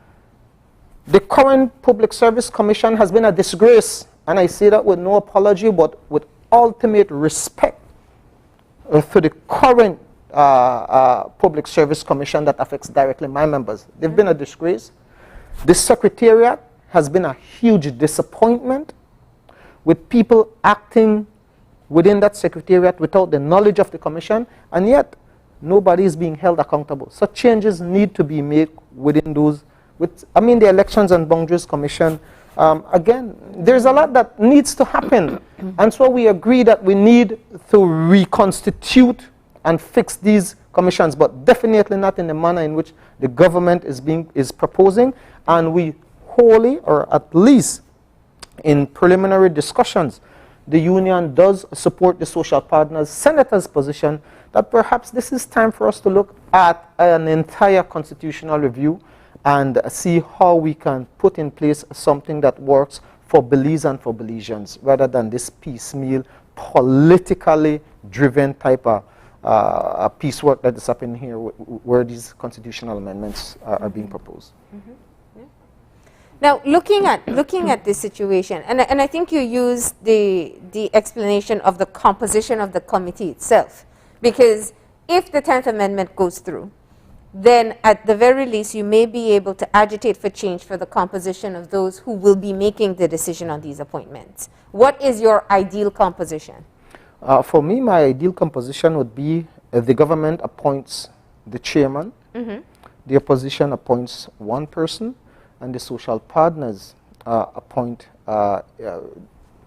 the current Public Service Commission has been a disgrace, and I say that with no apology, but with ultimate respect for the current Public Service Commission that affects directly my members. They've been a disgrace. The Secretariat has been a huge disappointment, with people acting within that Secretariat without the knowledge of the Commission, and yet nobody is being held accountable. So changes need to be made within those. The Elections and Boundaries Commission, again, there's a lot that needs to happen. And so we agree that we need to reconstitute and fix these commissions, but definitely not in the manner in which the government is proposing. And we wholly, or at least in preliminary discussions, the union does support the social partners' senators' position that perhaps this is time for us to look at an entire constitutional review and see how we can put in place something that works for Belize and for Belizeans, rather than this piecemeal, politically driven type of piecework that is happening here, where these constitutional amendments are being proposed. Now, looking at this situation, and I think you used the explanation of the composition of the committee itself, because if the 10th Amendment goes through, then at the very least you may be able to agitate for change for the composition of those who will be making the decision on these appointments. What is your ideal composition? For me, my ideal composition would be the government appoints the chairman, the opposition appoints 1 person, and the social partners appoint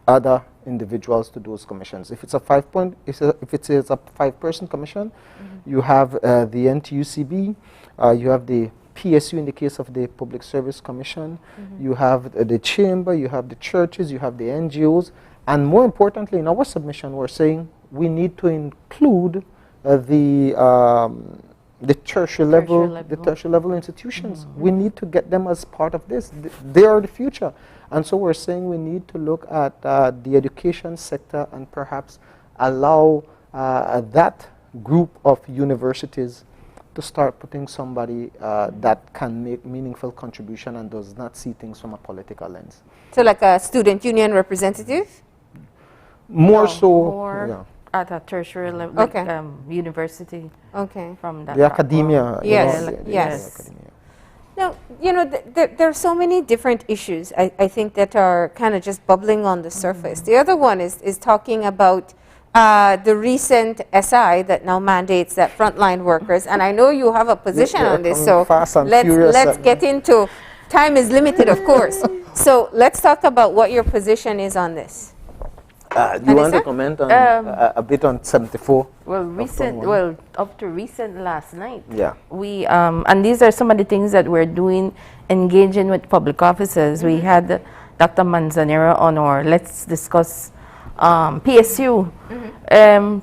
other individuals to those commissions. If it's a 5-person commission, you have the NTUCB, you have the PSU in the case of the Public Service Commission, you have the chamber, you have the churches, you have the NGOs, and more importantly, in our submission, we're saying we need to include the the tertiary level institutions. We need to get them as part of this. They are the future. And so we're saying we need to look at the education sector and perhaps allow that group of universities to start putting somebody that can make meaningful contribution and does not see things from a political lens. So like a student union representative? More at a tertiary level, okay. like university. Okay. From that the academia. Yes, yes. Now, you know, there are so many different issues, I think, that are kind of just bubbling on the surface. The other one is talking about the recent SI that now mandates that frontline workers, and I know you have a position on this, so let's get into, time is limited, of course. So let's talk about what your position is on this. Do you want to comment on a bit on 74? Well, up to recent last night. Yeah. We and these are some of the things that we're doing, engaging with public officers. We had Dr. Manzanero on our Let's Discuss PSU,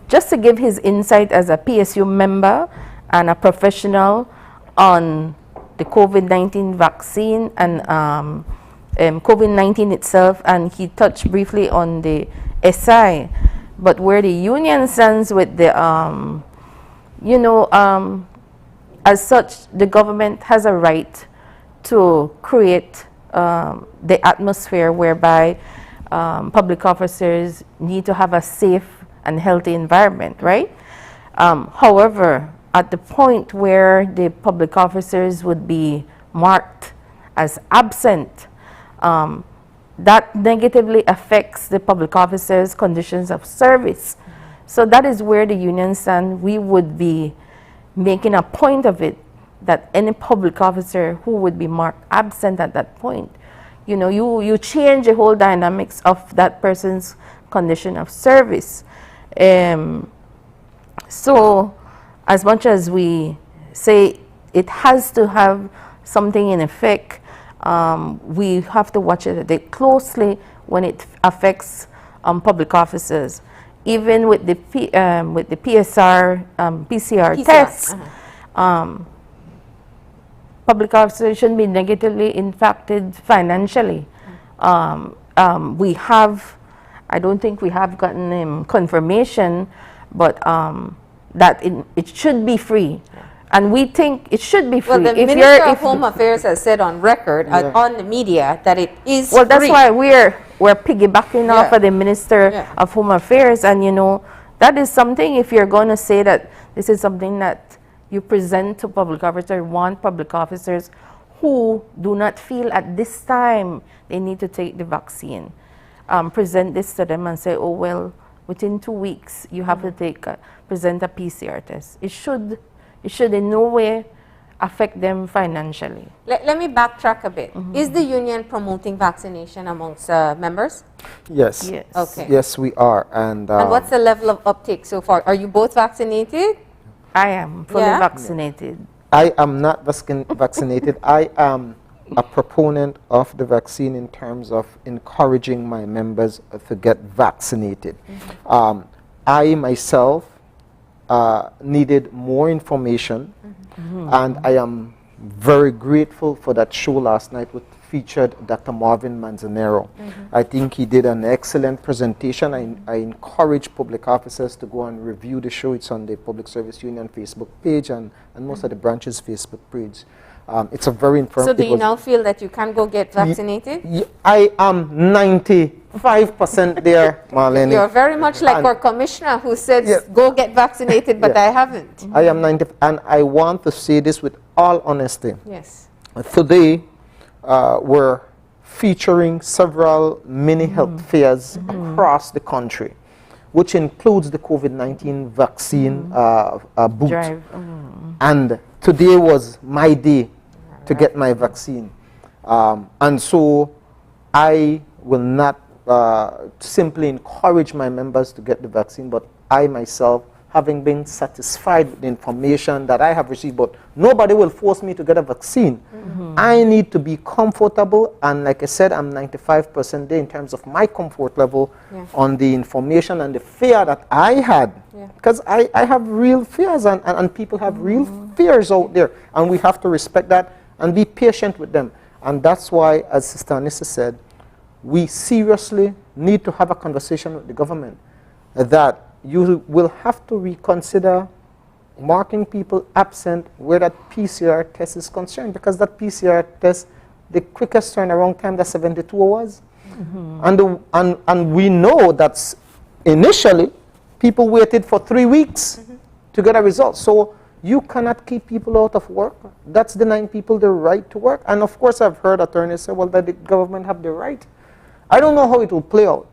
just to give his insight as a PSU member and a professional on the COVID-19 vaccine and COVID-19 itself, and he touched briefly on the SI, but where the union stands with the, as such, the government has a right to create the atmosphere whereby public officers need to have a safe and healthy environment, right? However, at the point where the public officers would be marked as absent, that negatively affects the public officers' conditions of service. So that is where the union stand. We would be making a point of it that any public officer who would be marked absent at that point, you know, you change the whole dynamics of that person's condition of service. So as much as we say it has to have something in effect, we have to watch it closely when it affects public officers. Even with the PCR tests, public officers shouldn't be negatively impacted financially. We have, I don't think we have gotten confirmation, but that it should be free. And we think it should be free. Well, the Minister of Home Affairs has said on record, on the media, that it is free. Well, that's why we're piggybacking off of the Minister of Home Affairs. And, you know, that is something, if you're going to say that this is something that you present to public officers, want public officers who do not feel at this time they need to take the vaccine, present this to them and say, oh, well, within 2 weeks, you have to present a PCR test. It should in no way affect them financially. Let me backtrack a bit. Is the union promoting vaccination amongst members? Yes. Okay. Yes, we are. And what's the level of uptake so far? Are you both vaccinated? I am fully vaccinated. I am not vaccinated. I am a proponent of the vaccine in terms of encouraging my members to get vaccinated. I myself needed more information, and I am very grateful for that show last night which featured Dr. Marvin Manzanero. I think he did an excellent presentation. I encourage public officers to go and review the show. It's on the Public Service Union Facebook page and most of the branches' Facebook page. It's a very informative. So do you now feel that you can go get vaccinated? I am 95% there, Marlene. You're very much like our commissioner who says, go get vaccinated, but I haven't. I am 90, and I want to say this with all honesty. Yes. Today, we're featuring several mini health fairs across the country, which includes the COVID-19 vaccine booth. And today was my day to get my vaccine. And so I will not simply encourage my members to get the vaccine, but I myself having been satisfied with the information that I have received, but nobody will force me to get a vaccine. I need to be comfortable, and like I said, I'm 95% there in terms of my comfort level on the information and the fear that I had. Because I have real fears, and people have real fears out there, and we have to respect that and be patient with them. And that's why, as Sister Anissa said, we seriously need to have a conversation with the government that you will have to reconsider marking people absent where that PCR test is concerned, because that PCR test, the quickest turnaround time, that's 72 hours. And we know that initially people waited for 3 weeks to get a result. So you cannot keep people out of work. That's denying people the right to work. And of course, I've heard attorneys say, well, that the government have the right. I don't know how it will play out,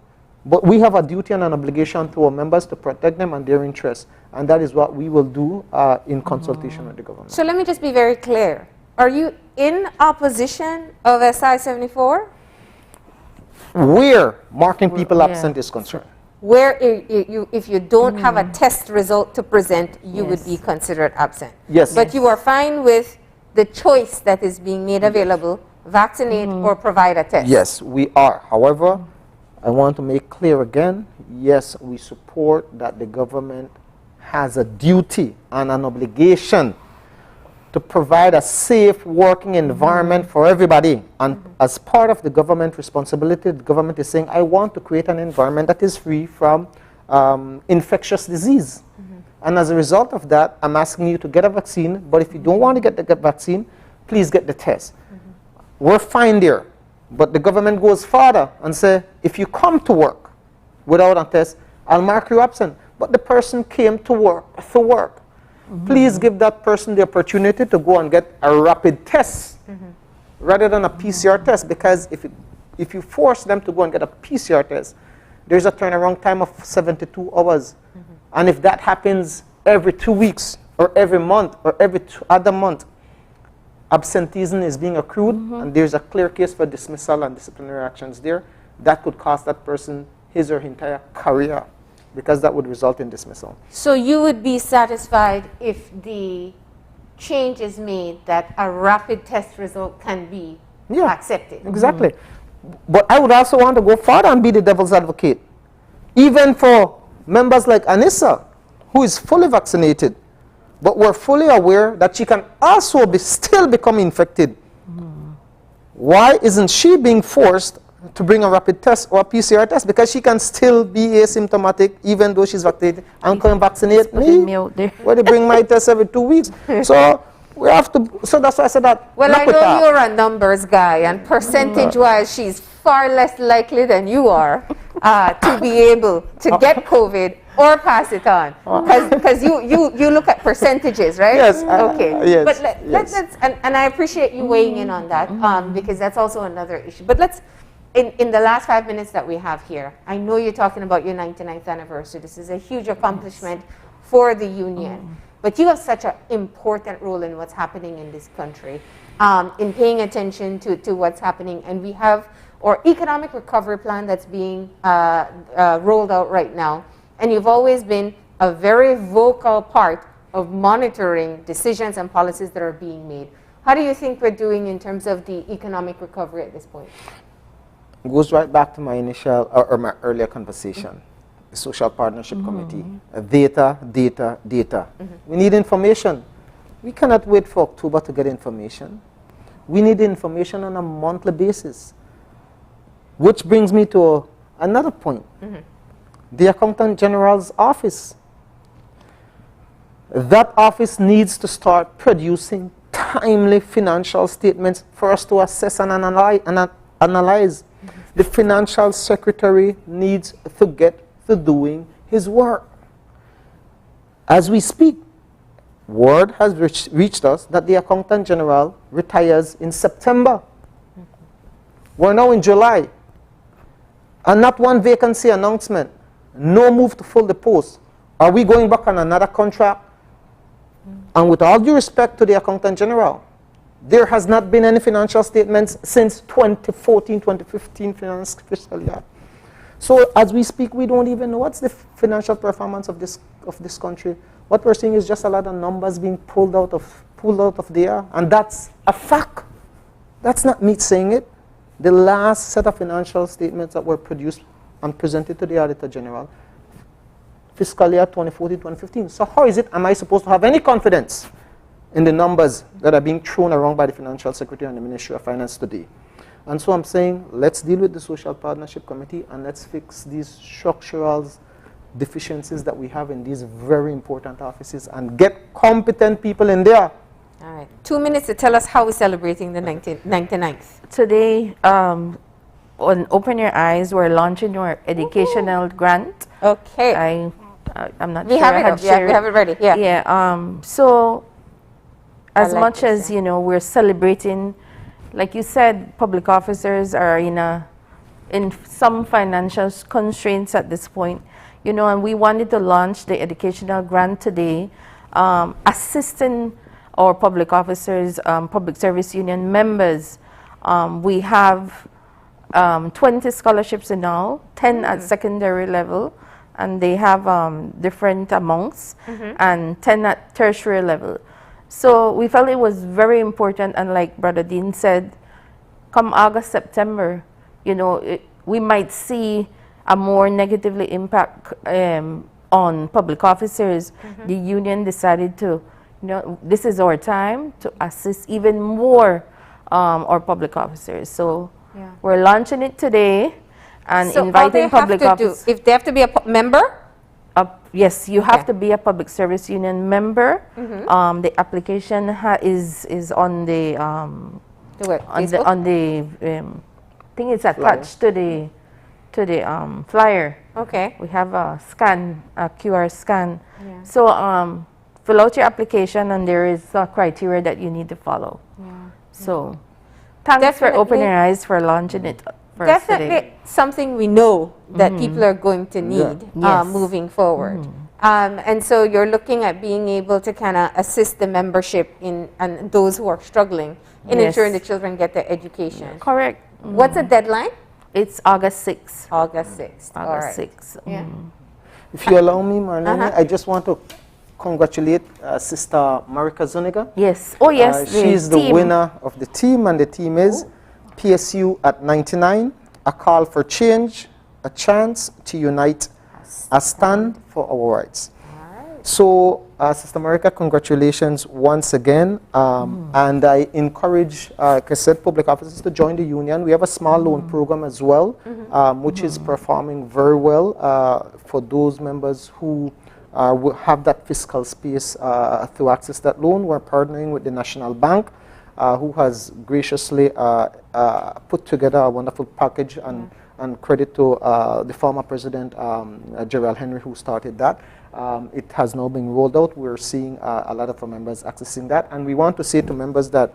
but we have a duty and an obligation to our members to protect them and their interests. And that is what we will do in consultation with the government. So let me just be very clear. Are you in opposition of SI 74? Where marking people absent is concerned. Where if you don't have a test result to present, you would be considered absent. Yes. But you are fine with the choice that is being made available, vaccinate or provide a test. Yes, we are. However, I want to make clear again, yes, we support that the government has a duty and an obligation to provide a safe working environment for everybody. And as part of the government responsibility, the government is saying, I want to create an environment that is free from infectious disease. And as a result of that, I'm asking you to get a vaccine, but if you don't want to get the vaccine, please get the test. We're fine there. But the government goes further and say, if you come to work without a test, I'll mark you absent. But the person came to work for work. Please give that person the opportunity to go and get a rapid test rather than a PCR test, because if you force them to go and get a PCR test, there's a turnaround time of 72 hours. And if that happens every 2 weeks or every month or every other month, absenteeism is being accrued, and there's a clear case for dismissal and disciplinary actions there, that could cost that person his or her entire career, because that would result in dismissal. So you would be satisfied if the change is made that a rapid test result can be accepted? Exactly. But I would also want to go further and be the devil's advocate. Even for members like Anissa, who is fully vaccinated, but we're fully aware that she can also still become infected. Why isn't she being forced to bring a rapid test or a PCR test? Because she can still be asymptomatic even though she's vaccinated and come vaccinate me. Well, they bring my test every 2 weeks. So we have to, so that's why I said that. Well, I know you're a numbers guy, and percentage-wise, she's far less likely than you are to be able to get COVID or pass it on. Because you look at percentages, right? Yes. Okay. Yes, But let's and I appreciate you weighing in on that, because that's also another issue. But let's, in the last 5 minutes that we have here, I know you're talking about your 99th anniversary. This is a huge accomplishment for the union. But you have such an important role in what's happening in this country, in paying attention to what's happening. And we have our economic recovery plan that's being rolled out right now. And you've always been a very vocal part of monitoring decisions and policies that are being made. How do you think we're doing in terms of the economic recovery at this point? It goes right back to my initial or my earlier conversation. The Social Partnership Committee. Data. We need information. We cannot wait for October to get information. We need information on a monthly basis. Which brings me to another point. The Accountant General's office. That office needs to start producing timely financial statements for us to assess and analyze. The Financial Secretary needs to get to doing his work. As we speak, word has reached us that the Accountant General retires in September. We're now in July. And not one vacancy announcement. No move to fill the post. Are we going back on another contract? And with all due respect to the Accountant General, there has not been any financial statements since 2014-2015 fiscal year. So as we speak, we don't even know what's the financial performance of this country. What we're seeing is just a lot of numbers being pulled out of the air, and that's a fact. That's not me saying it. The last set of financial statements that were produced and presented to the Auditor General, fiscal year 2014-2015. So how is it, am I supposed to have any confidence in the numbers that are being thrown around by the Financial Secretary and the Ministry of Finance today? And so I'm saying, let's deal with the Social Partnership Committee and let's fix these structural deficiencies that we have in these very important offices and get competent people in there. All right. 2 minutes to tell us how we're celebrating the 99th. Today, on Open Your Eyes, we're launching our educational grant. Okay. I'm not we sure have I it had up. Yeah, we have it ready. Yeah. Yeah. So, as like much this, as, you know, we're celebrating, like you said, public officers are in some financial constraints at this point, you know, and we wanted to launch the educational grant today, assisting our public officers, public service union members. We have 20 scholarships in all, 10 at secondary level, and they have different amounts, and 10 at tertiary level. So we felt it was very important, and like Brother Dean said, come August, September, you know, we might see a more negatively impact on public officers. The union decided to, you know, this is our time to assist even more our public officers. So we're launching it today and So inviting all they public have to officers. do, if they have to be a member? Yes, you have to be a public service union member. The application is on the thing is attached to the flyer. Okay. We have a scan, a QR scan. So fill out your application, and there is a criteria that you need to follow. So thanks for opening your eyes for launching it. Definitely something we know that people are going to need moving forward. And so you're looking at being able to kind of assist the membership and those who are struggling in ensuring the children get their education. Correct. What's the deadline? It's August 6th. August 6th. All right. 6th. Yeah. If you allow me, Marlene, I just want to congratulate Sister Marika Zuniga. Yes. Oh, yes. She's the winner of the team, and the team is PSU at 99, a call for change, a chance to unite, a stand for our rights. So, Sister Marika, congratulations once again. And I encourage, like I said, public officers to join the union. We have a small loan program as well, which is performing very well for those members who have that fiscal space to access that loan. We're partnering with the National Bank, who has graciously put together a wonderful package, and credit to the former president, Gerald Henry, who started that. It has now been rolled out. We're seeing a lot of our members accessing that, and we want to say to members that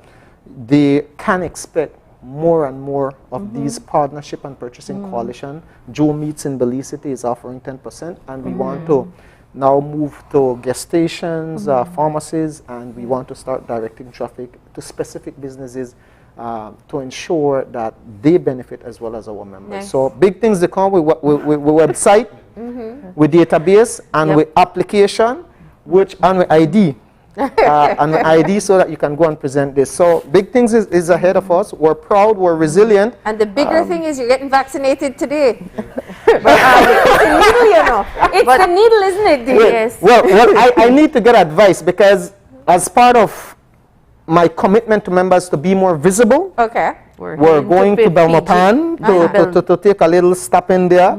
they can expect more and more of these partnership and purchasing coalition. Joe Meats in Belize City is offering 10%, and we want to now move to gas stations, pharmacies, and we want to start directing traffic to specific businesses to ensure that they benefit as well as our members. Nice. So big things to come with website, with database, and with application, and with ID. And with ID, so that you can go and present this. So big things is ahead of us. We're proud, we're resilient. And the bigger thing is you're getting vaccinated today. But it's a needle, you know. It's a needle, isn't it, dear? Yes. Well, I need to get advice, because as part of my commitment to members to be more visible, we're going to Belmopan to take a little stop in there.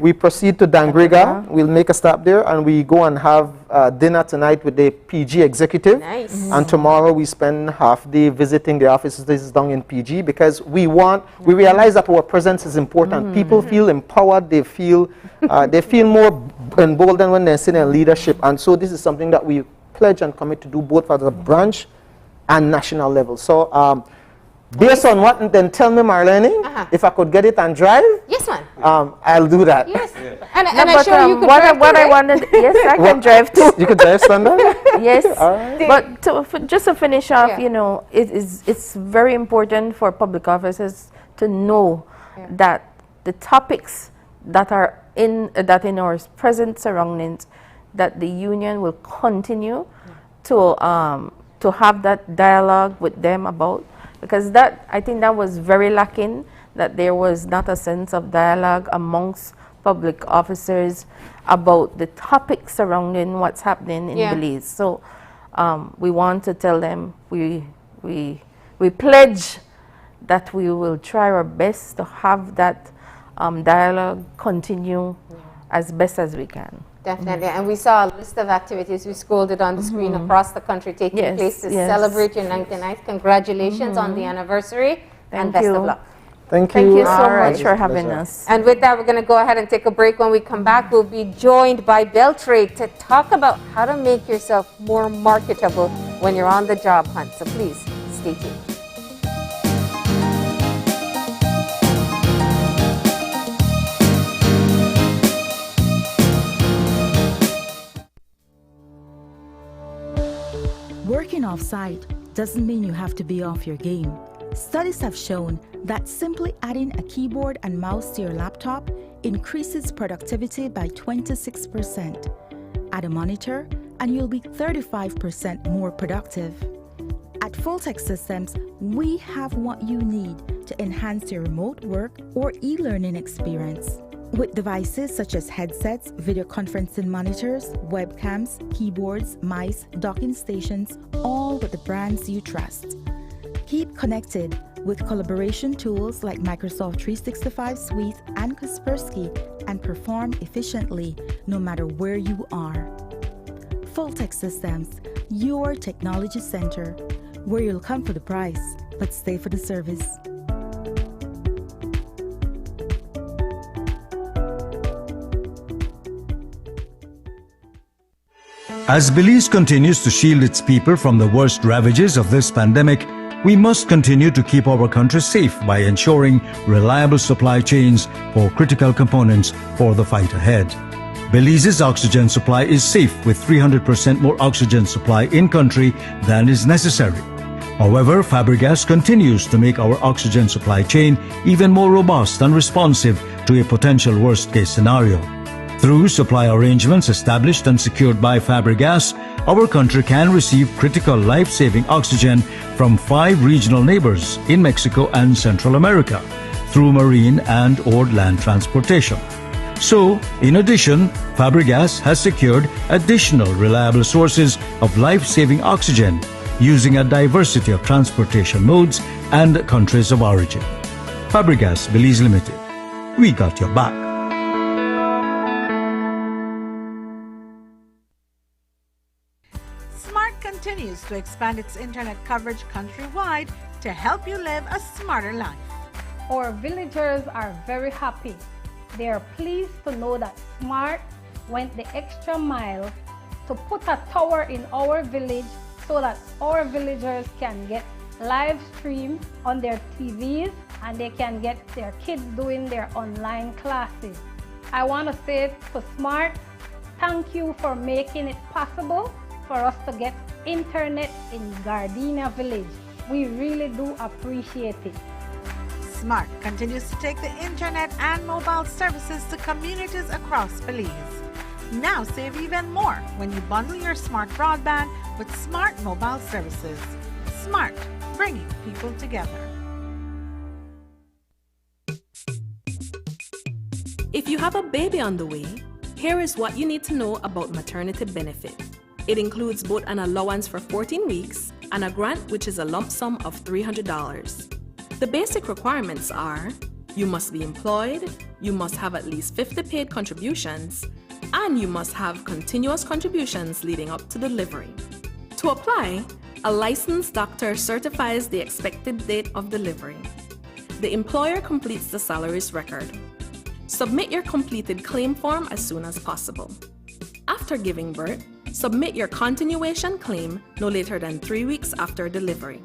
We proceed to Dangriga. We'll make a stop there, and we go and have dinner tonight with the PG executive. Nice. And tomorrow we spend half day visiting the offices down in PG, because we realize that our presence is important. People feel empowered. They feel more emboldened when they're sitting in leadership. And so this is something that we pledge and commit to do both for the branch and national level. So based on what, then tell me, Marlene, if I could get it and drive. Yes, ma'am. I'll do that. Yes. And I'm sure you could drive what too, I right? wanted, yes, I can drive too. You could drive standard? Yes. All right. But just to finish off, you know, it's very important for public officers to know that the topics that are in our present surroundings, that the union will continue to have that dialogue with them about, because I think that was very lacking, that there was not a sense of dialogue amongst public officers about the topics surrounding what's happening in Belize. So we want to tell them we pledge that we will try our best to have that dialogue continue as best as we can. Definitely, and we saw a list of activities. We scrolled it on the screen across the country taking place to celebrate your 99th. Congratulations on the anniversary and best of luck. Thank you. Thank you so much for having us. And with that, we're going to go ahead and take a break. When we come back, we'll be joined by Beltrade to talk about how to make yourself more marketable when you're on the job hunt. So please, stay tuned. Working off-site doesn't mean you have to be off your game. Studies have shown that simply adding a keyboard and mouse to your laptop increases productivity by 26%. Add a monitor and you'll be 35% more productive. At Fulltech Systems, we have what you need to enhance your remote work or e-learning experience. With devices such as headsets, video conferencing monitors, webcams, keyboards, mice, docking stations, all with the brands you trust. Keep connected with collaboration tools like Microsoft 365 Suite and Kaspersky and perform efficiently no matter where you are. Fulltech Systems, your technology center, where you'll come for the price, but stay for the service. As Belize continues to shield its people from the worst ravages of this pandemic, we must continue to keep our country safe by ensuring reliable supply chains for critical components for the fight ahead. Belize's oxygen supply is safe with 300% more oxygen supply in country than is necessary. However, Fabregas continues to make our oxygen supply chain even more robust and responsive to a potential worst-case scenario. Through supply arrangements established and secured by Fabregas, our country can receive critical life-saving oxygen from 5 regional neighbors in Mexico and Central America through marine and/or land transportation. So, in addition, Fabregas has secured additional reliable sources of life-saving oxygen using a diversity of transportation modes and countries of origin. Fabregas Belize Limited. We got your back. Continues to expand its internet coverage countrywide to help you live a smarter life. Our villagers are very happy. They are pleased to know that Smart went the extra mile to put a tower in our village so that our villagers can get live stream on their TVs and they can get their kids doing their online classes. I want to say to Smart, thank you for making it possible for us to get internet in Gardenia Village. We really do appreciate it. Smart continues to take the internet and mobile services to communities across Belize. Now save even more when you bundle your Smart broadband with Smart mobile services. Smart, bringing people together. If you have a baby on the way, here is what you need to know about maternity benefit. It includes both an allowance for 14 weeks and a grant, which is a lump sum of $300. The basic requirements are: you must be employed, you must have at least 50 paid contributions, and you must have continuous contributions leading up to delivery. To apply, a licensed doctor certifies the expected date of delivery. The employer completes the salaries record. Submit your completed claim form as soon as possible. After giving birth, submit your continuation claim no later than 3 weeks after delivery.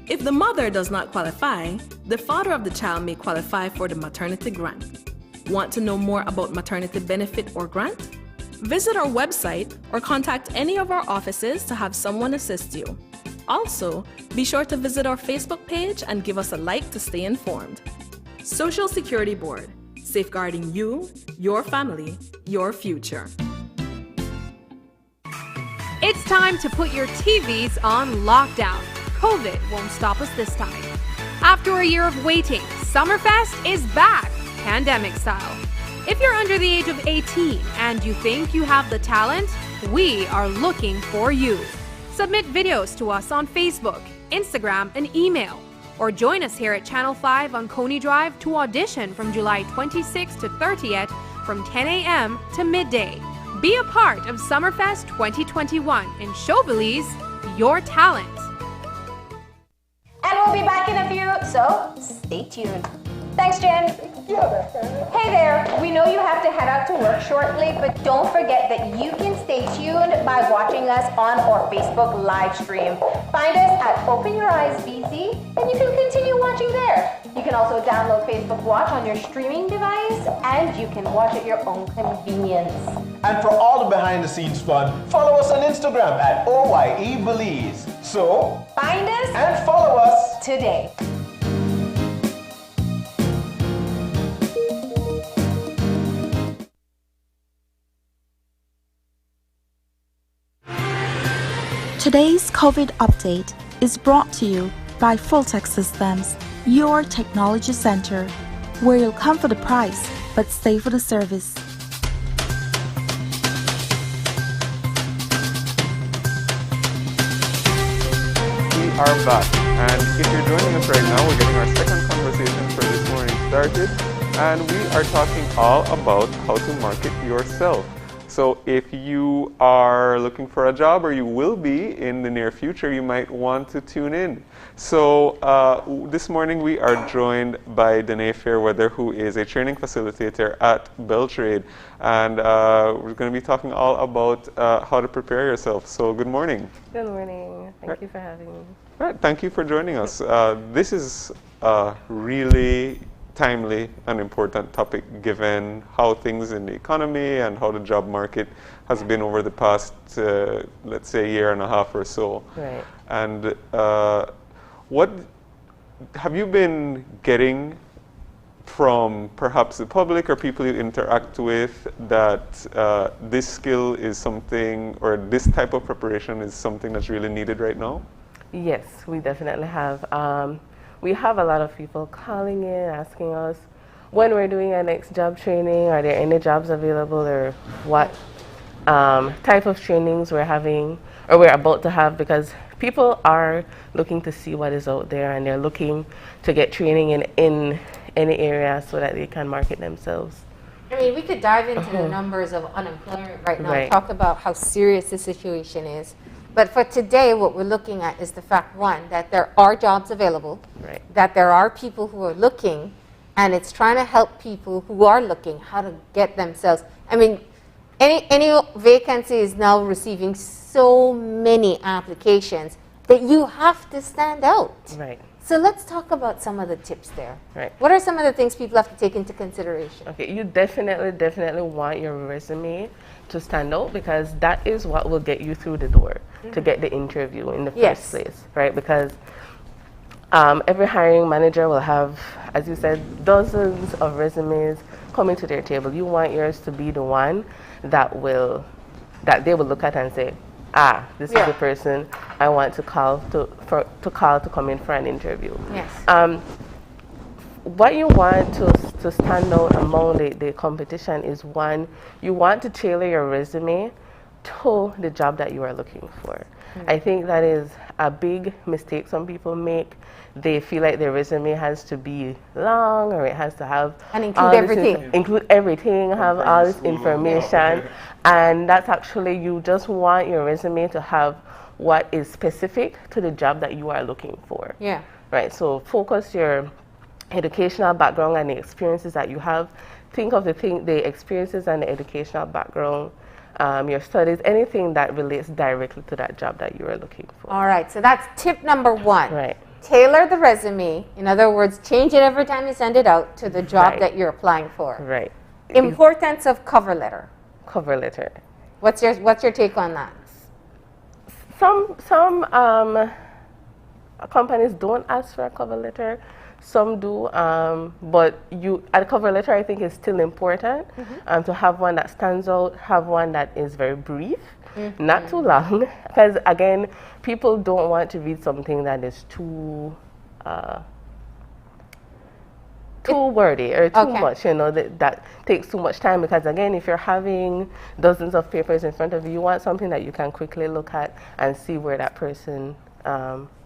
If the mother does not qualify, the father of the child may qualify for the maternity grant. Want to know more about maternity benefit or grant? Visit our website or contact any of our offices to have someone assist you. Also, be sure to visit our Facebook page and give us a like to stay informed. Social Security Board. safeguarding you, your family, your future. It's time to put your TVs on lockdown. COVID won't stop us this time. After a year of waiting, Summerfest is back, pandemic style. If you're under the age of 18 and you think you have the talent, we are looking for you. Submit videos to us on Facebook, Instagram, and email. Or join us here at Channel 5 on Coney Drive to audition from July 26th to 30th from 10 a.m. to midday. Be a part of Summerfest 2021 and show Belize your talent. And we'll be back in a few, so stay tuned. Thanks, Jen. Hey there, we know you have to head out to work shortly, but don't forget that you can stay tuned by watching us on our Facebook live stream. Find us at Open Your Eyes BC, and you can continue watching there. You can also download Facebook Watch on your streaming device, and you can watch at your own convenience. And for all the behind-the-scenes fun, follow us on Instagram at OYE Belize. So, find us and follow us today. Today's COVID update is brought to you by Fulltech Systems, your technology center, where you'll come for the price, but stay for the service. We are back, and if you're joining us right now, we're getting our second conversation for this morning started, and we are talking all about how to market yourself. So if you are looking for a job, or you will be in the near future, you might want to tune in. So this morning we are joined by Danae Fairweather, who is a training facilitator at Beltrade. And we're going to be talking all about how to prepare yourself. So good morning. Good morning. Thank you for having me. Right, thank you for joining us. This is really timely and important topic given how things in the economy and how the job market has been over the past, let's say, year and a half or so. Right. And what have you been getting from perhaps the public or people you interact with that this skill is something, or this type of preparation is something that's really needed right now? Yes, we definitely have. We have a lot of people calling in, asking us when we're doing our next job training, are there any jobs available, or what type of trainings we're having or we're about to have, because people are looking to see what is out there, and they're looking to get training in any area so that they can market themselves. I mean, we could dive into the numbers of unemployment right now and talk about how serious the situation is. But for today, what we're looking at is the fact, one, that there are jobs available, that there are people who are looking, and it's trying to help people who are looking how to get themselves. I mean, any vacancy is now receiving so many applications that you have to stand out. Right. So let's talk about some of the tips there. Right. What are some of the things people have to take into consideration? Okay, you definitely want your resume to stand out, because that is what will get you through the door to get the interview in the first place, right? Because every hiring manager will have, as you said, dozens of resumes coming to their table. You want yours to be the one that they will look at and say, this is the person I want to call to come in for an interview. Yes. What you want to stand out among the competition is, one, you want to tailor your resume to the job that you are looking for. I think that is a big mistake some people make. They feel like their resume has to be long, or it has to have and include everything. Have all this information, and that's actually, you just want your resume to have what is specific to the job that you are looking for. Yeah. Right. So focus your educational background and the experiences that you have. Think of the experiences and the educational background, your studies, anything that relates directly to that job that you are looking for. All right, so that's tip number one. Right. Tailor the resume. In other words, change it every time you send it out to the job that you're applying for. Right. Importance of cover letter. Cover letter. What's your take on that? Some companies don't ask for a cover letter. Some do, but a cover letter I think is still important to have one that stands out, have one that is very brief, not too long, because again, people don't want to read something that is too wordy or too much, you know, that takes too much time, because again, if you're having dozens of papers in front of you, you want something that you can quickly look at and see where that person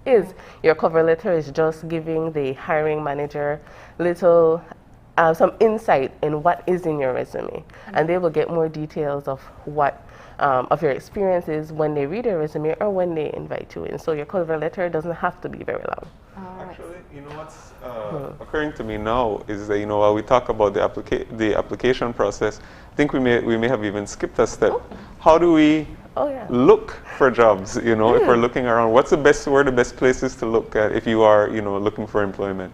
is. Your cover letter is just giving the hiring manager little some insight in what is in your resume, and they will get more details of what of your experiences when they read your resume or when they invite you in. So your cover letter doesn't have to be very long. Actually, you know what's occurring to me now is that, you know, while we talk about the application process, I think we may have even skipped a step. How do we look for jobs? You know, if we're looking around, where are the best places to look at if you are, you know, looking for employment?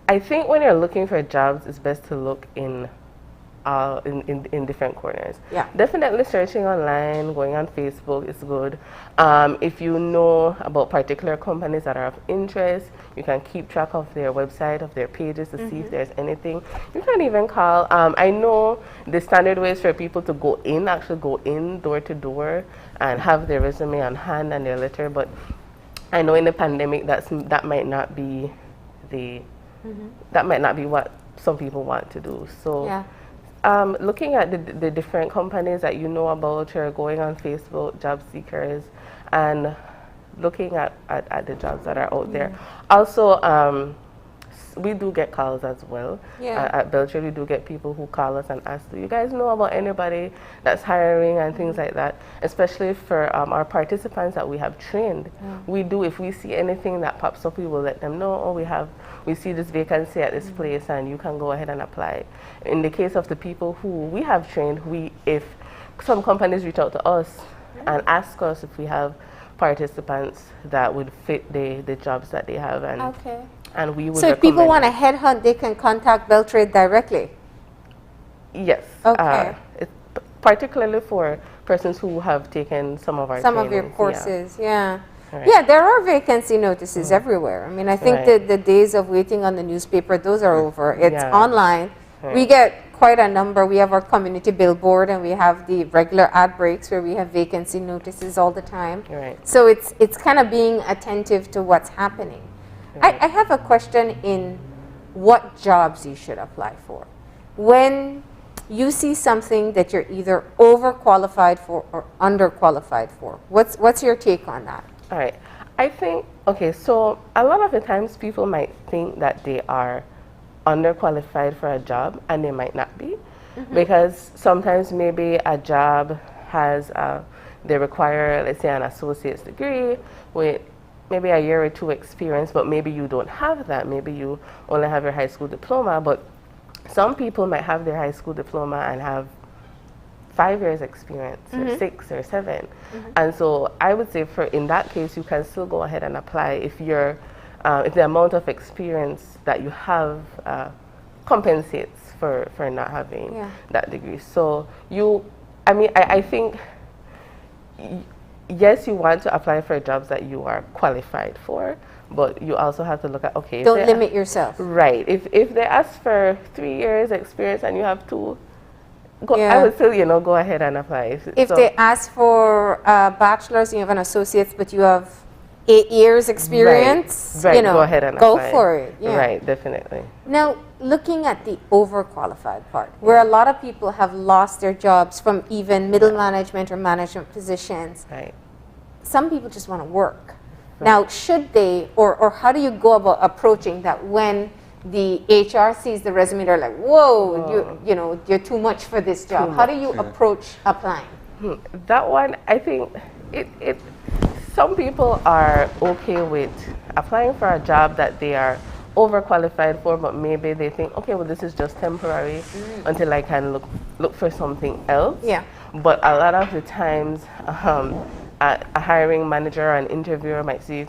I think when you're looking for jobs, it's best to look in different corners. Yeah. Definitely searching online, going on Facebook is good. If you know about particular companies that are of interest, you can keep track of their website, of their pages to see if there's anything. You can even call. I know the standard way is for people to actually go in door to door and have their resume on hand and their letter, but I know in the pandemic that might not be what some people want to do. So. Yeah. Looking at the different companies that you know about, or going on Facebook, job seekers, and looking at the jobs that are out there. Also, we do get calls as well. Yeah. At Beltrade, we do get people who call us and ask, do you guys know about anybody that's hiring and things like that? Especially for our participants that we have trained. We do, if we see anything that pops up, we will let them know, oh, we see this vacancy at this place and you can go ahead and apply. In the case of the people who we have trained, if some companies reach out to us and ask us if we have participants that would fit the jobs that they have, and we would So if people want to headhunt, they can contact Beltrade directly? Yes. Okay. It's particularly for persons who have taken some of your courses, yeah. Right. Yeah, there are vacancy notices everywhere. I mean, I think that the days of waiting on the newspaper, those are over. It's online. We get quite a number. We have our community billboard, and we have the regular ad breaks where we have vacancy notices all the time. So it's kind of being attentive to what's happening. I have a question in what jobs you should apply for. When you see something that you're either overqualified for or underqualified for, what's your take on that? All right. I think, so a lot of the times people might think that they are underqualified for a job, and they might not be, because sometimes maybe a job has, they require, let's say, an associate's degree with maybe a year or two experience, but maybe you don't have that. Maybe you only have your high school diploma, but some people might have their high school diploma and have 5 years experience, or 6 or 7. And so I would say in that case, you can still go ahead and apply if if the amount of experience that you have compensates for not having that degree. So I think, yes, you want to apply for jobs that you are qualified for, but you also have to look at, don't limit yourself. Right. If they ask for 3 years experience and you have 2, I would still, go ahead and apply. If they ask for a bachelor's, you have an associate's, but you have 8 years experience, go ahead and go apply. for it. Yeah. Right, definitely. Now, looking at the overqualified part, where a lot of people have lost their jobs from even middle management or management positions, some people just want to work. Now, should they, or how do you go about approaching that when the HR sees the resume, they're like, whoa, you're too much for this job. How do you approach applying? That one, I think some people are okay with applying for a job that they are overqualified for, but maybe they think, this is just temporary until I can look for something else. Yeah. But a lot of the times, a hiring manager or an interviewer might see,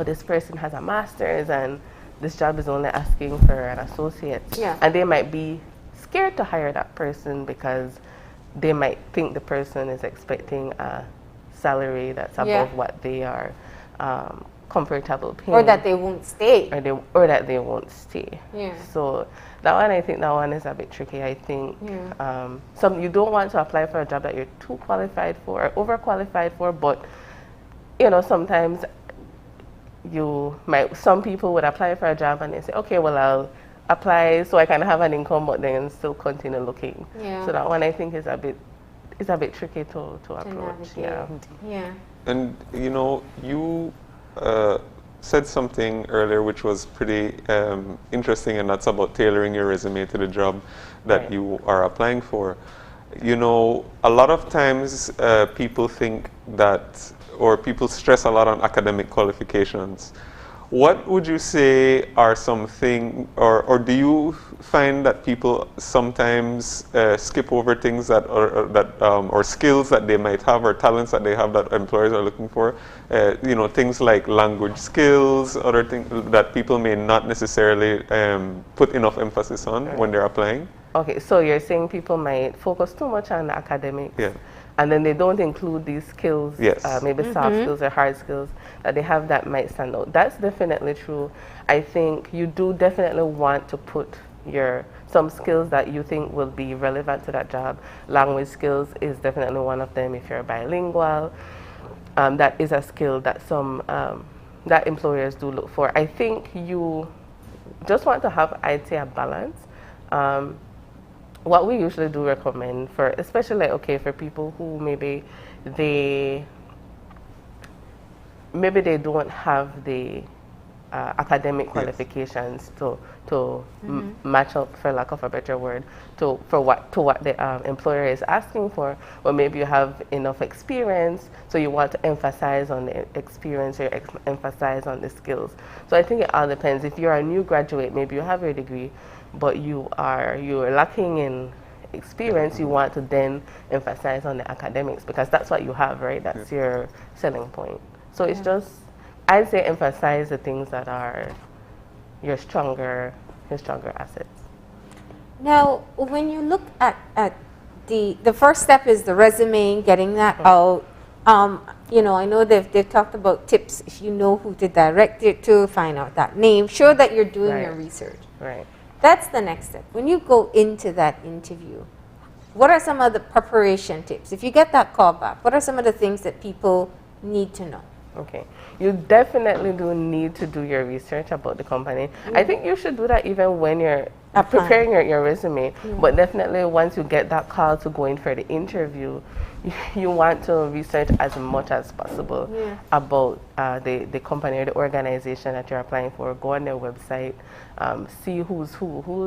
this person has a master's and this job is only asking for an associate. Yeah. And they might be scared to hire that person because they might think the person is expecting a salary that's above what they are comfortable pay. Or that they won't stay. Or that they won't stay. Yeah. So that one, I think that one is a bit tricky. I think you don't want to apply for a job that you're too qualified for or overqualified for, but sometimes some people would apply for a job and they say, okay, well, I'll apply so I can have an income, but then still continue looking. Yeah. So that one I think is a bit tricky to approach. Yeah. Yeah. And you said something earlier which was pretty interesting, and that's about tailoring your resume to the job that you are applying for. A lot of times people think that, or people stress a lot on academic qualifications. What would you say are something, or do you find that people sometimes skip over things or skills that they might have, or talents that they have that employers are looking for? Things like language skills, other things that people may not necessarily put enough emphasis on when they're applying? Okay, so you're saying people might focus too much on the academics. Yeah. And then they don't include these skills, maybe soft skills or hard skills that they have that might stand out. That's definitely true. I think you do definitely want to put some skills that you think will be relevant to that job. Language skills is definitely one of them. If you're bilingual, that is a skill that that employers do look for. I think you just want to have, I'd say, a balance. What we usually do recommend for, especially for people who maybe they don't have the academic qualifications to match up, for lack of a better word, to what the employer is asking for. Or maybe you have enough experience, so you want to emphasize on the experience or emphasize on the skills. So I think it all depends. If you're a new graduate, maybe you have your degree, but you're lacking in experience, you want to then emphasize on the academics because that's what you have, right? That's your selling point. So it's just, I'd say, emphasize the things that are your stronger assets. Now, when you look at the first step is the resume, getting that out. I know they've talked about tips. If you know who to direct it to, find out that name. Sure that you're doing your research. Right. That's the next step. When you go into that interview, what are some of the preparation tips? If you get that call back, what are some of the things that people need to know? Okay. You definitely do need to do your research about the company. I think you should do that even when you're preparing your resume. But definitely once you get that call to go in for the interview, you want to research as much as possible about the company or the organization that you're applying for. Go on their website, see who's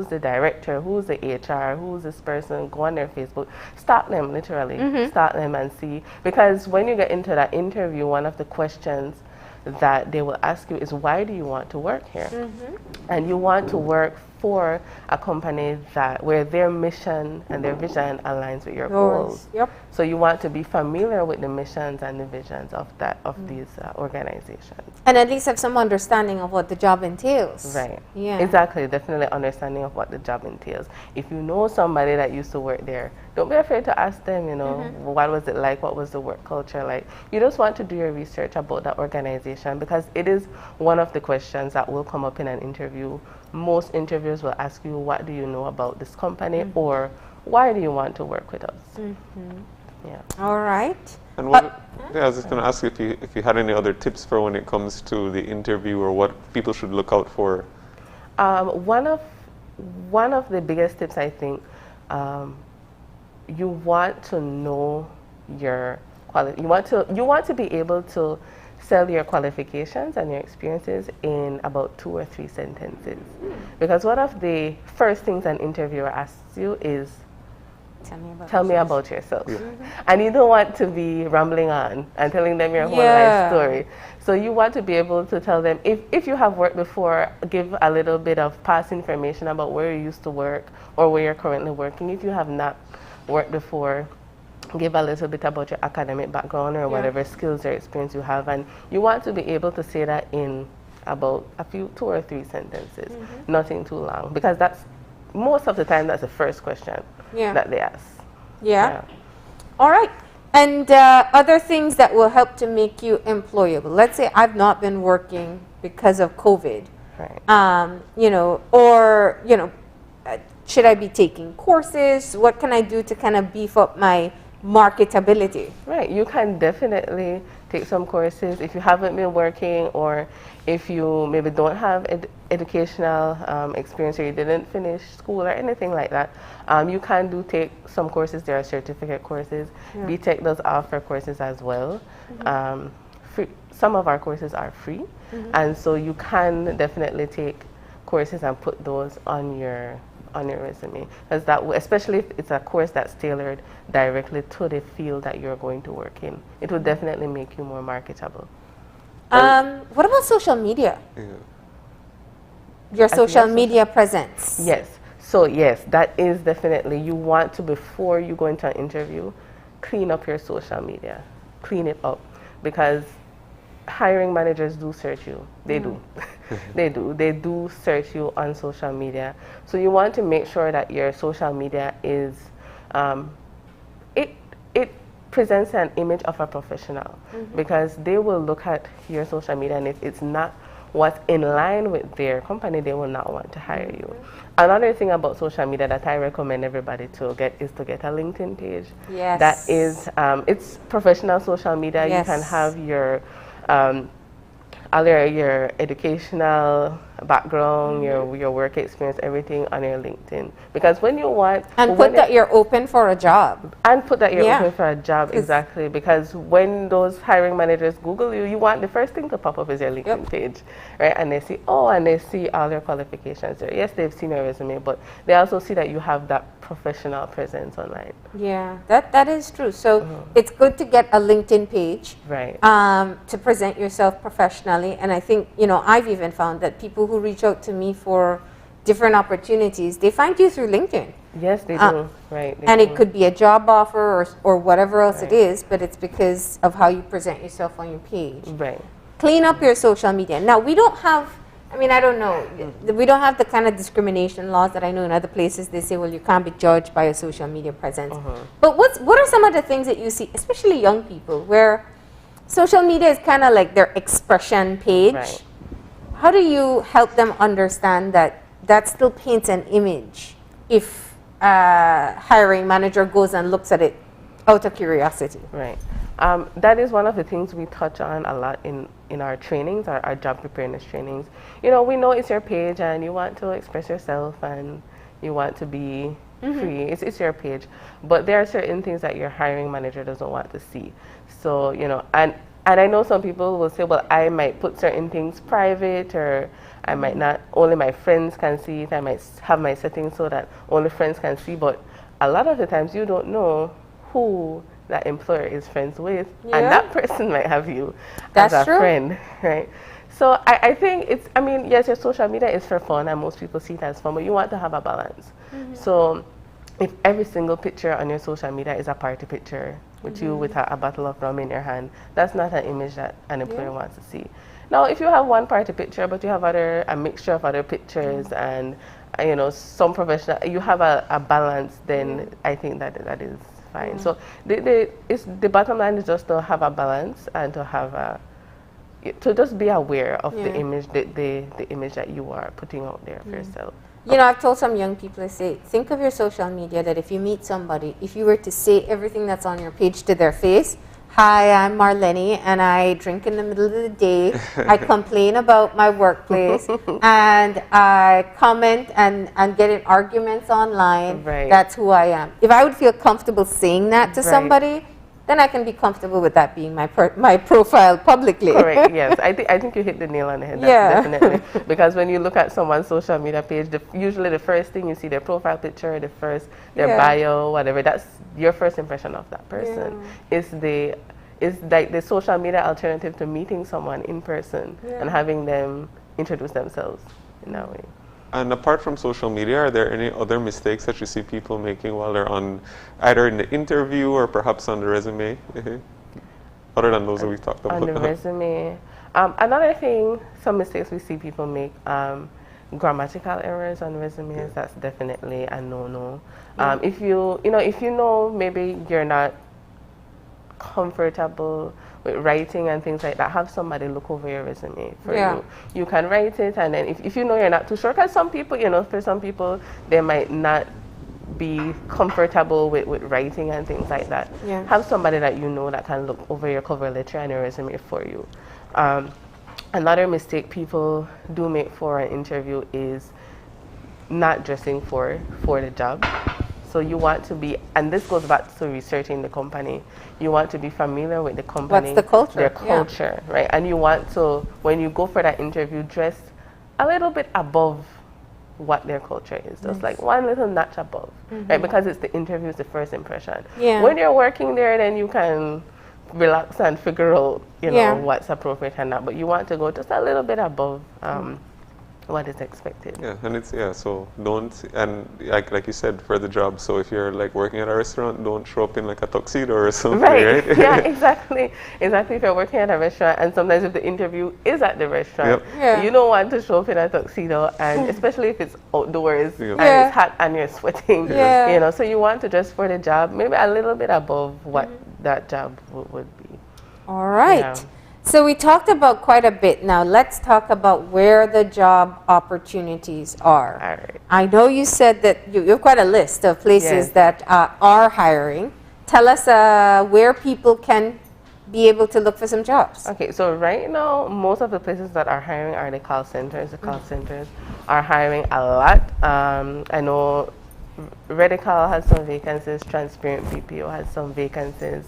the director, who's the HR, who's this person. Go on their Facebook. Stalk them, literally. Stalk them and see. Because when you get into that interview, one of the questions that they will ask you is, why do you want to work here? And you want to work for a company where their mission and their vision aligns with your goals. So you want to be familiar with the missions and the visions of these organizations. And at least have some understanding of what the job entails. Right. Yeah. Exactly. Definitely understanding of what the job entails. If you know somebody that used to work there, don't be afraid to ask them, what was it like? What was the work culture like? You just want to do your research about that organization because it is one of the questions that will come up in an interview. Most interviewers will ask you, what do you know about this company, or why do you want to work with us? Yeah. All right. And I was just going to ask you if you had any other tips for when it comes to the interview, or what people should look out for. One of the biggest tips, I think, you want to know your quality. You want to be able to sell your qualifications and your experiences in about 2 or 3 sentences. Because one of the first things an interviewer asks you is, tell me about yourself. And you don't want to be rambling on and telling them your whole life story. So you want to be able to tell them, if you have worked before, give a little bit of past information about where you used to work or where you're currently working. If you have not worked before, give a little bit about your academic background or whatever skills or experience you have. And you want to be able to say that in about 2 or 3 sentences, nothing too long. Because that's, most of the time, that's the first question that they ask. Yeah. All right. And other things that will help to make you employable. Let's say I've not been working because of COVID. Right. You know, or, you know, should I be taking courses? What can I do to kind of beef up my marketability? Right, you can definitely take some courses if you haven't been working, or if you maybe don't have educational experience, or you didn't finish school or anything like that. You can take some courses. There are certificate courses. Yeah. BTech does offer courses as well. Some of our courses are free, and so you can definitely take courses and put those on your resume, because that, especially if it's a course that's tailored directly to the field that you're going to work in, it would definitely make you more marketable. What about social media? Your social media presence? Yes. So yes, that is definitely, you want to, before you go into an interview, clean up your social media. Clean it up, because hiring managers do search you. They do. They do. They do search you on social media. So you want to make sure that your social media is, it presents an image of a professional, because they will look at your social media, and if it's not what's in line with their company, they will not want to hire you. Another thing about social media that I recommend everybody to get is to get a LinkedIn page. Yes. That is, it's professional social media. Yes. You can have your all your educational background, your work experience, everything on your LinkedIn. Because when you want... And put that you're open for a job. And put that you're open for a job, exactly. Because when those hiring managers Google you, you want the first thing to pop up is your LinkedIn page, right? And they see, and they see all your qualifications there. Yes, they've seen your resume, but they also see that you have that professional presence online. Yeah, that is true. So it's good to get a LinkedIn page, right? To present yourself professionally. And I think, you know, I've even found that people who reach out to me for different opportunities, they find you through LinkedIn. Yes, they do. Right. And it could be a job offer or whatever else it is, but it's because of how you present yourself on your page. Right. Clean up your social media. Now, we don't have, I mean, I don't know, we don't have the kind of discrimination laws that I know in other places. They say, well, you can't be judged by a social media presence. But what are some of the things that you see, especially young people, where social media is kind of like their expression page? Right. How do you help them understand that that still paints an image if a hiring manager goes and looks at it out of curiosity? Right. That is one of the things we touch on a lot in our trainings, our job preparedness trainings. You know, we know it's your page and you want to express yourself and you want to be free. It's your page. But there are certain things that your hiring manager doesn't want to see. So, you know, and I know some people will say, well, I might put certain things private, or I might not, only my friends can see it. I might have my settings so that only friends can see. But a lot of the times you don't know who that employer is friends with, and that person might have you as a friend, right? So I think it's, I mean, yes, your social media is for fun, and most people see it as fun, but you want to have a balance. So if every single picture on your social media is a party picture with you with a bottle of rum in your hand, that's not an image that an employer wants to see. Now, if you have one party picture, but you have a mixture of other pictures and, you know, some professional, you have a balance, then I think that is fine. So the bottom line is just to have a balance and to have to just be aware of the image, the image that you are putting out there for yourself. You know, I've told some young people, I say, think of your social media that if you meet somebody, if you were to say everything that's on your page to their face, hi, I'm Marlene, and I drink in the middle of the day, I complain about my workplace, and I comment and get in arguments online, that's who I am. If I would feel comfortable saying that to somebody, then I can be comfortable with that being my profile publicly. Correct, yes. I think you hit the nail on the head, definitely. Because when you look at someone's social media page, usually the first thing you see, their profile picture, their bio, whatever, that's your first impression of that person. Is like the social media alternative to meeting someone in person and having them introduce themselves in that way. And apart from social media, are there any other mistakes that you see people making while they're on, either in the interview or perhaps on the resume? Other than those that we talked about. On the resume. Another thing, some mistakes we see people make, grammatical errors on resumes, that's definitely a no-no. If you know maybe you're not comfortable with writing and things like that, have somebody look over your resume for Yeah. you. You can write it, and then if you know you're not too sure, because some people, you know, for some people, they might not be comfortable with writing and things like that. Yeah. Have somebody that you know that can look over your cover letter and your resume for you. Another mistake people do make for an interview is not dressing for the job. So you want to be, and this goes back to researching the company, you want to be familiar with the company. What's the culture? Their Yeah. culture, right? And you want to, when you go for that interview, dress a little bit above what their culture is, just like one little notch above, right? Because it's the interview, it's the first impression. Yeah. When you're working there, then you can relax and figure out, you know, Yeah. what's appropriate and not. But you want to go just a little bit above what is expected. Yeah, and it's, so don't, and like you said, for the job, so if you're like working at a restaurant, don't show up in like a tuxedo or something, right? Yeah, exactly. Exactly. If you're working at a restaurant, and sometimes if the interview is at the restaurant, Yeah. you don't want to show up in a tuxedo, and especially if it's outdoors and Yeah. it's hot and you're sweating, Yeah. you know, so you want to dress for the job, maybe a little bit above what that job would be. All right. Yeah. So we talked about quite a bit. Now let's talk about where the job opportunities are. All right. I know you said that you have quite a list of places Yes. that are hiring. Tell us where people can be able to look for some jobs. Okay, so right now, most of the places that are hiring are the call centers. The call centers are hiring a lot. I know Redical has some vacancies, Transparent BPO has some vacancies.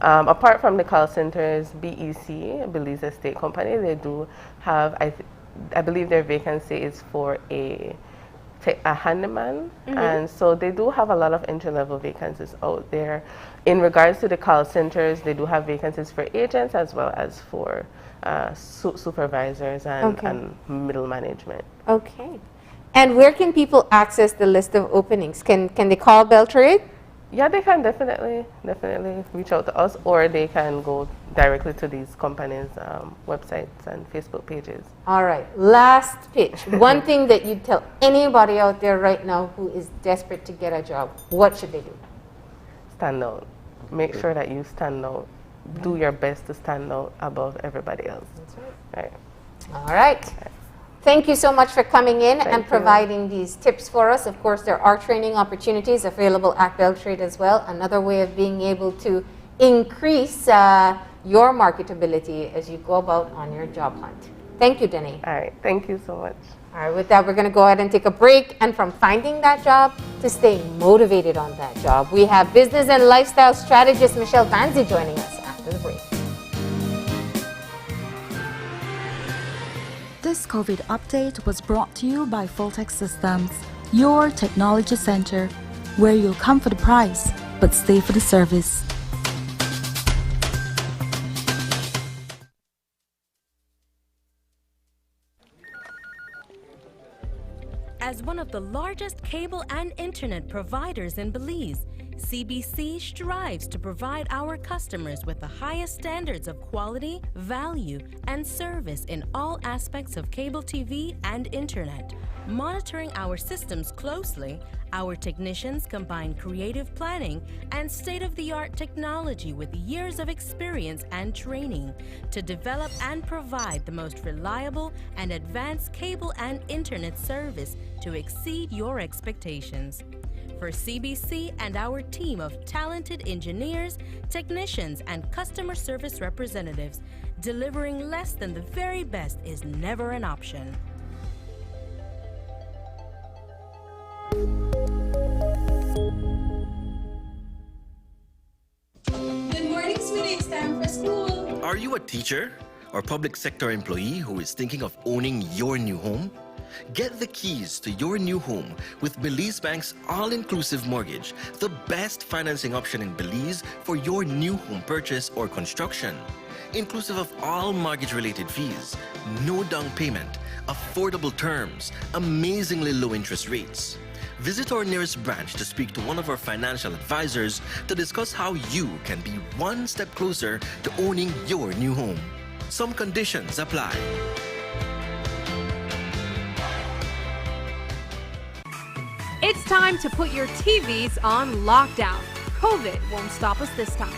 Apart from the call centers, BEC, Belize Estate Company, they do have, I believe their vacancy is for a handyman, and so they do have a lot of entry-level vacancies out there. In regards to the call centers, they do have vacancies for agents as well as for supervisors and middle management. Okay. And where can people access the list of openings? Can they call Beltrade? Yeah, they can definitely reach out to us, or they can go directly to these companies' websites and Facebook pages. All right, last pitch. One thing that you'd tell anybody out there right now who is desperate to get a job, what should they do? Stand out. Make sure that you stand out. Do your best to stand out above everybody else. That's right. All right. Thank you so much for coming in and you. providing these tips for us. Of course, there are training opportunities available at Beltrade as well. Another way of being able to increase your marketability as you go about on your job hunt. Thank you, Denny. All right. Thank you so much. All right, with that, we're going to go ahead and take a break. And from finding that job to staying motivated on that job, we have business and lifestyle strategist Michelle Vanzi joining us after the break. This COVID update was brought to you by Fulltech Systems, your technology center, where you'll come for the price, but stay for the service. As one of the largest cable and internet providers in Belize, CBC strives to provide our customers with the highest standards of quality, value, and service in all aspects of cable TV and internet. Monitoring our systems closely, our technicians combine creative planning and state-of-the-art technology with years of experience and training to develop and provide the most reliable and advanced cable and internet service to exceed your expectations. For CBC and our team of talented engineers, technicians, and customer service representatives, delivering less than the very best is never an option. Good morning, sweetie. It's time for school. Are you a teacher or public sector employee who is thinking of owning your new home? Get the keys to your new home with Belize Bank's all-inclusive mortgage, the best financing option in Belize for your new home purchase or construction. Inclusive of all mortgage-related fees, no down payment, affordable terms, amazingly low interest rates. Visit our nearest branch to speak to one of our financial advisors to discuss how you can be one step closer to owning your new home. Some conditions apply. It's time to put your TVs on lockdown. COVID won't stop us this time.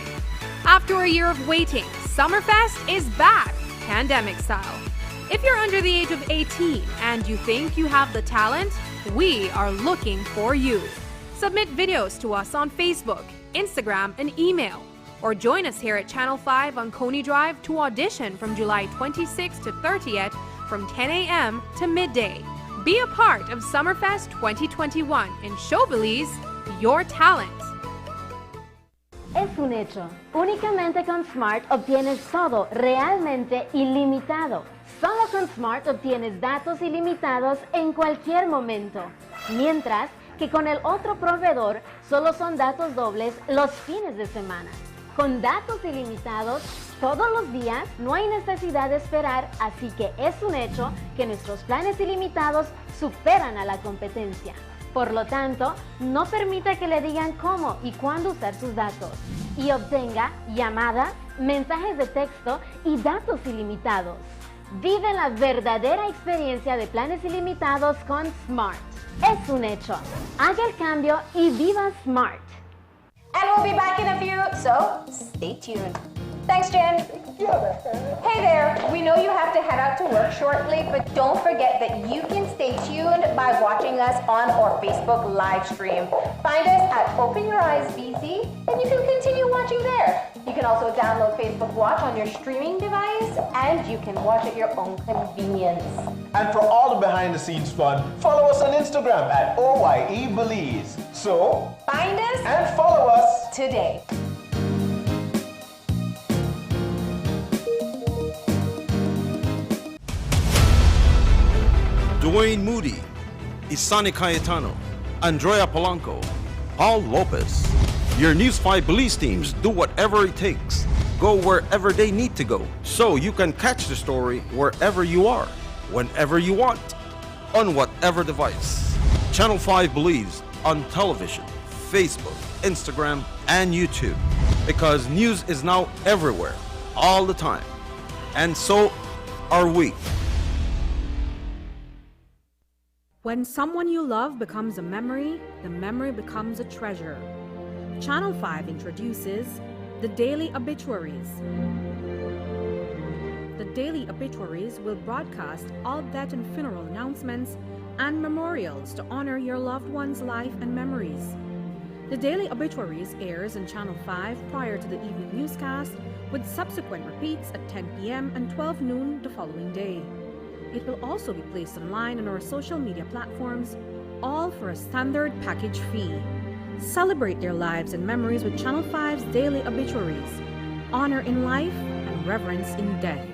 After a year of waiting, Summerfest is back, pandemic style. If you're under the age of 18 and you think you have the talent, we are looking for you. Submit videos to us on Facebook, Instagram, and email. Or join us here at Channel 5 on Coney Drive to audition from July 26th to 30th from 10 a.m. to midday. Be a part of Summerfest 2021 and show Belize your talent. Es un hecho. Únicamente con Smart obtienes todo realmente ilimitado. Solo con Smart obtienes datos ilimitados en cualquier momento. Mientras que con el otro proveedor solo son datos dobles los fines de semana. Con datos ilimitados todos los días no hay necesidad de esperar, así que es un hecho que nuestros planes ilimitados superan a la competencia. Por lo tanto, no permita que le digan cómo y cuándo usar sus datos y obtenga llamadas, mensajes de texto y datos ilimitados. Vive la verdadera experiencia de planes ilimitados con Smart. Es un hecho. Haga el cambio y viva Smart. And we'll be back in a few, so stay tuned. Thanks, Jen. Hey there, we know you have to head out to work shortly, but don't forget that you can stay tuned by watching us on our Facebook live stream. Find us at Open Your Eyes BC, and you can continue watching there. You can also download Facebook Watch on your streaming device, and you can watch at your own convenience. And for all the behind-the-scenes fun, follow us on Instagram at OYE Belize. So, find us and follow us today. Dwayne Moody, Isani Cayetano, Andrea Polanco, Paul Lopez. Your News 5 Belize teams do whatever it takes, go wherever they need to go, so you can catch the story wherever you are, whenever you want, on whatever device. Channel 5 Belize on television, Facebook, Instagram, and YouTube. Because news is now everywhere, all the time. And so are we. When someone you love becomes a memory, the memory becomes a treasure. Channel 5 introduces the Daily Obituaries. The Daily Obituaries will broadcast all death and funeral announcements and memorials to honor your loved one's life and memories. The Daily Obituaries airs on Channel 5 prior to the evening newscast, with subsequent repeats at 10 p.m. and 12 noon the following day. It will also be placed online on our social media platforms, all for a standard package fee. Celebrate their lives and memories with Channel 5's Daily Obituaries. Honor in life and reverence in death.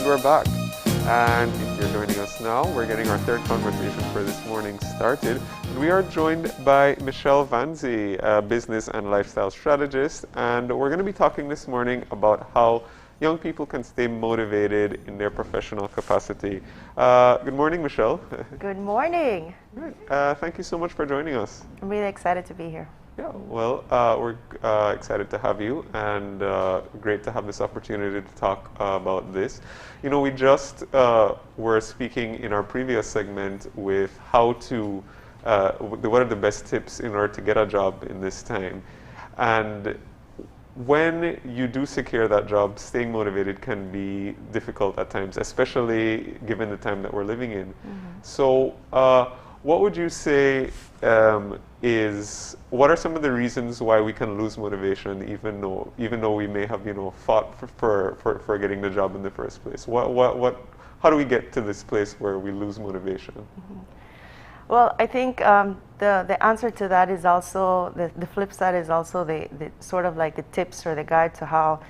We're back, and if you're joining us now, we're getting our third conversation for this morning started. We are joined by Michelle Vanzi, a business and lifestyle strategist, and we're going to be talking this morning about how young people can stay motivated in their professional capacity. Good morning, Michelle. Good morning. Thank you so much for joining us. I'm really excited to be here. Yeah, well, we're excited to have you, and great to have this opportunity to talk about this. You know, we just were speaking in our previous segment with how to, what are the best tips in order to get a job in this time. And when you do secure that job, staying motivated can be difficult at times, especially given the time that we're living in. Mm-hmm. So, what would you say what are some of the reasons why we can lose motivation even though we may have fought for getting the job in the first place? How do we get to this place where we lose motivation? Mm-hmm. Well, I think the answer to that is also the flip side is also the sort of like the tips or the guide to how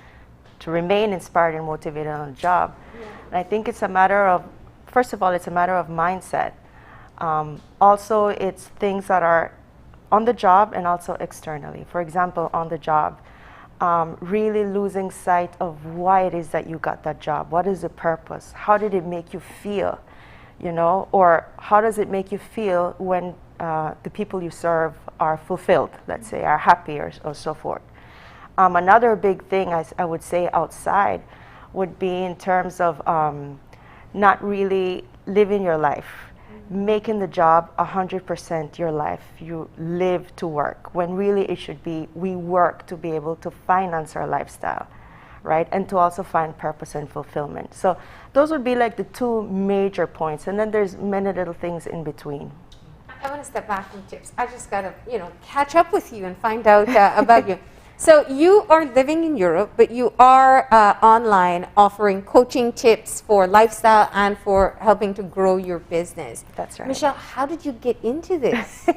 to remain inspired and motivated on a job. Yeah. And I think it's a matter of, first of all, it's a matter of mindset. Also, it's things that are on the job and also externally. For example, on the job, really losing sight of why it is that you got that job. What is the purpose? How did it make you feel? you know, or how does it make you feel when the people you serve are fulfilled, let's say, are happy or so forth. Another big thing I would say outside would be in terms of not really living your life, making the job 100% your life. You live to work, when really it should be we work to be able to finance our lifestyle, right? And to also find purpose and fulfillment. So those would be like the two major points. And then there's many little things in between. I want to step back from tips. I just got to, catch up with you and find out about you. So you are living in Europe, but you are online offering coaching tips for lifestyle and for helping to grow your business. That's right. Michelle, how did you get into this?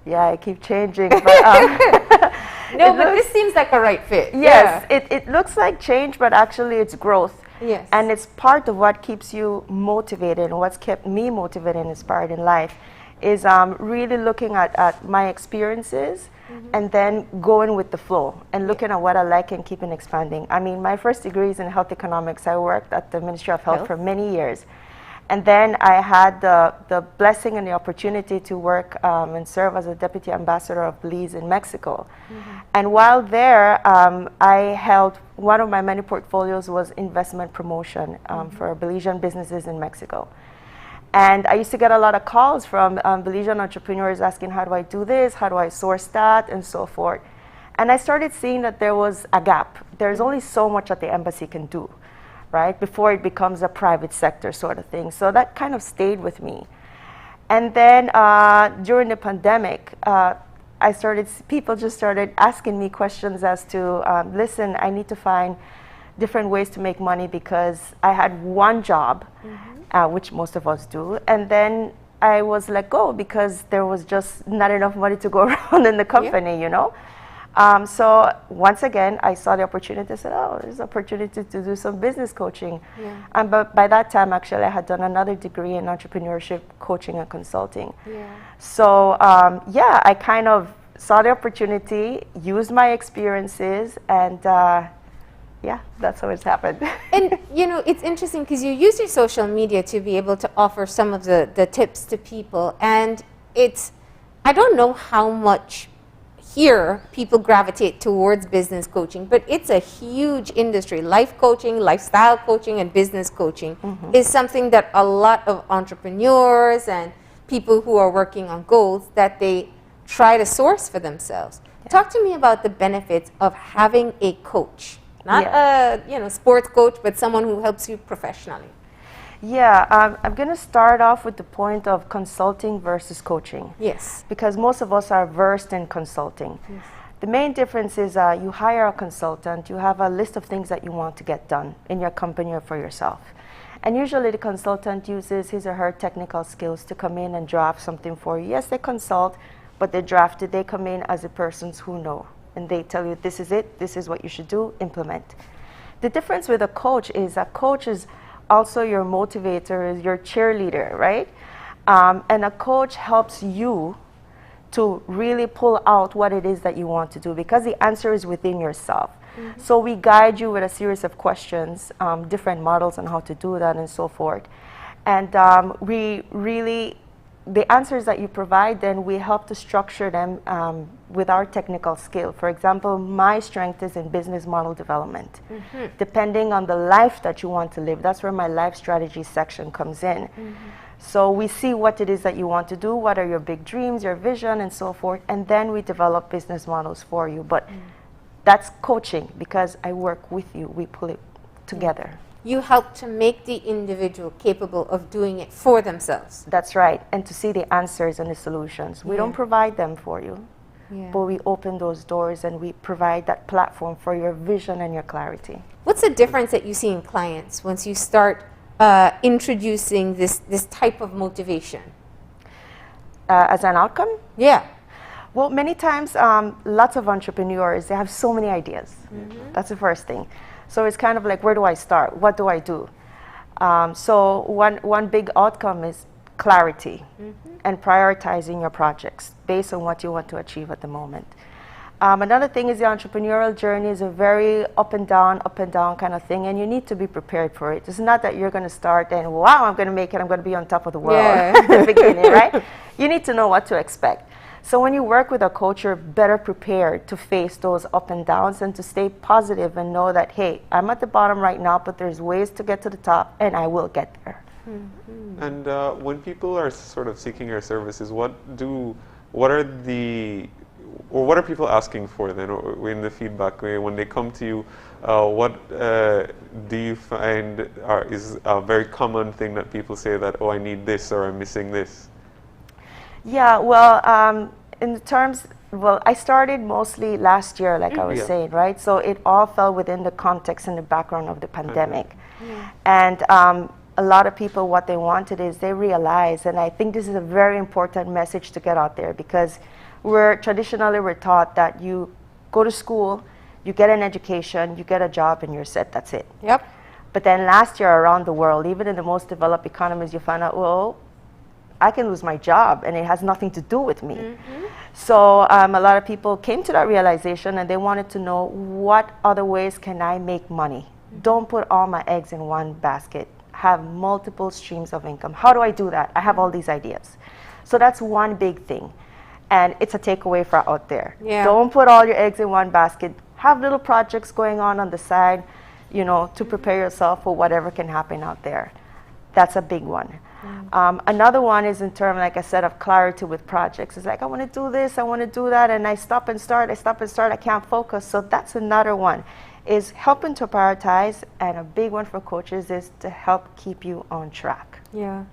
Yeah, I keep changing. But, but this seems like a right fit. Yes, it looks like change, but actually it's growth. Yes. And it's part of what keeps you motivated, and what's kept me motivated and inspired in life is really looking at my experiences and then going with the flow and looking at what I like and keeping expanding. I mean, my first degree is in health economics. I worked at the Ministry of Health for many years. And then I had the blessing and the opportunity to work and serve as a deputy ambassador of Belize in Mexico. And while there, I held one of my many portfolios was investment promotion for Belizean businesses in Mexico. And I used to get a lot of calls from Belizean entrepreneurs asking, how do I do this? How do I source that? And so forth. And I started seeing that there was a gap. There's only so much that the embassy can do, right? Before it becomes a private sector sort of thing. So that kind of stayed with me. And then during the pandemic, people just started asking me questions as to, listen, I need to find different ways to make money because I had one job, which most of us do, and then I was let go because there was just not enough money to go around in the company, you know? So once again, I saw the opportunity. I said, oh, there's an opportunity to do some business coaching. But by that time, actually, I had done another degree in entrepreneurship, coaching, and consulting. So I kind of saw the opportunity, used my experiences, and that's how it's happened. And it's interesting because you use your social media to be able to offer some of the tips to people. And I don't know how much here people gravitate towards business coaching, but it's a huge industry. Life coaching, lifestyle coaching, and business coaching is something that a lot of entrepreneurs and people who are working on goals that they try to source for themselves. Talk to me about the benefits of having a coach, not a sports coach, but someone who helps you professionally. Yeah, I'm going to start off with the point of consulting versus coaching. Yes. Because most of us are versed in consulting. Yes. The main difference is you hire a consultant, you have a list of things that you want to get done in your company or for yourself. And usually the consultant uses his or her technical skills to come in and draft something for you. Yes, they consult, but they draft it. They come in as the persons who know. And they tell you, this is it, this is what you should do, implement. The difference with a coach is a coach is also your motivator, is your cheerleader, right? And a coach helps you to really pull out what it is that you want to do because the answer is within yourself. So we guide you with a series of questions, different models on how to do that and so forth. And the answers that you provide, then we help to structure them with our technical skill. For example, my strength is in business model development. Depending on the life that you want to live, that's where my life strategy section comes in. So we see what it is that you want to do, what are your big dreams, your vision, and so forth, and then we develop business models for you. But that's coaching because I work with you, we pull it together. You help to make the individual capable of doing it for themselves. That's right, and to see the answers and the solutions. We don't provide them for you, but we open those doors and we provide that platform for your vision and your clarity. What's the difference that you see in clients once you start introducing this type of motivation? As an outcome? Yeah. Well, many times, lots of entrepreneurs, they have so many ideas. That's the first thing. So it's kind of like, where do I start? What do I do? So one big outcome is clarity and prioritizing your projects based on what you want to achieve at the moment. Another thing is the entrepreneurial journey is a very up and down kind of thing, and you need to be prepared for it. It's not that you're going to start and, wow, I'm going to make it, I'm going to be on top of the world at the beginning, right? You need to know what to expect. So when you work with a coach, you're better prepared to face those up and downs and to stay positive and know that, hey, I'm at the bottom right now, but there's ways to get to the top, and I will get there. And when people are sort of seeking your services, what are people asking for then in the feedback when they come to you? What do you find is a very common thing that people say that, oh, I need this or I'm missing this? Yeah, well, in terms, well, I started mostly last year, like I was saying, right? So it all fell within the context and the background of the pandemic. And a lot of people, what they wanted is they realized, and I think this is a very important message to get out there, because traditionally we're taught that you go to school, you get an education, you get a job, and you're set, that's it. Yep. But then last year around the world, even in the most developed economies, you find out, well, I can lose my job and it has nothing to do with me. So a lot of people came to that realization and they wanted to know, what other ways can I make money? Don't put all my eggs in one basket. Have multiple streams of income. How do I do that? I have all these ideas. So that's one big thing. And it's a takeaway for out there. Don't put all your eggs in one basket. Have little projects going on the side, you know, to prepare yourself for whatever can happen out there. That's a big one. Another one is in terms, like I said, of clarity with projects. It's like, I want to do this, I want to do that, and I stop and start, I can't focus. So that's another one, is helping to prioritize, and a big one for coaches is to help keep you on track. Yeah,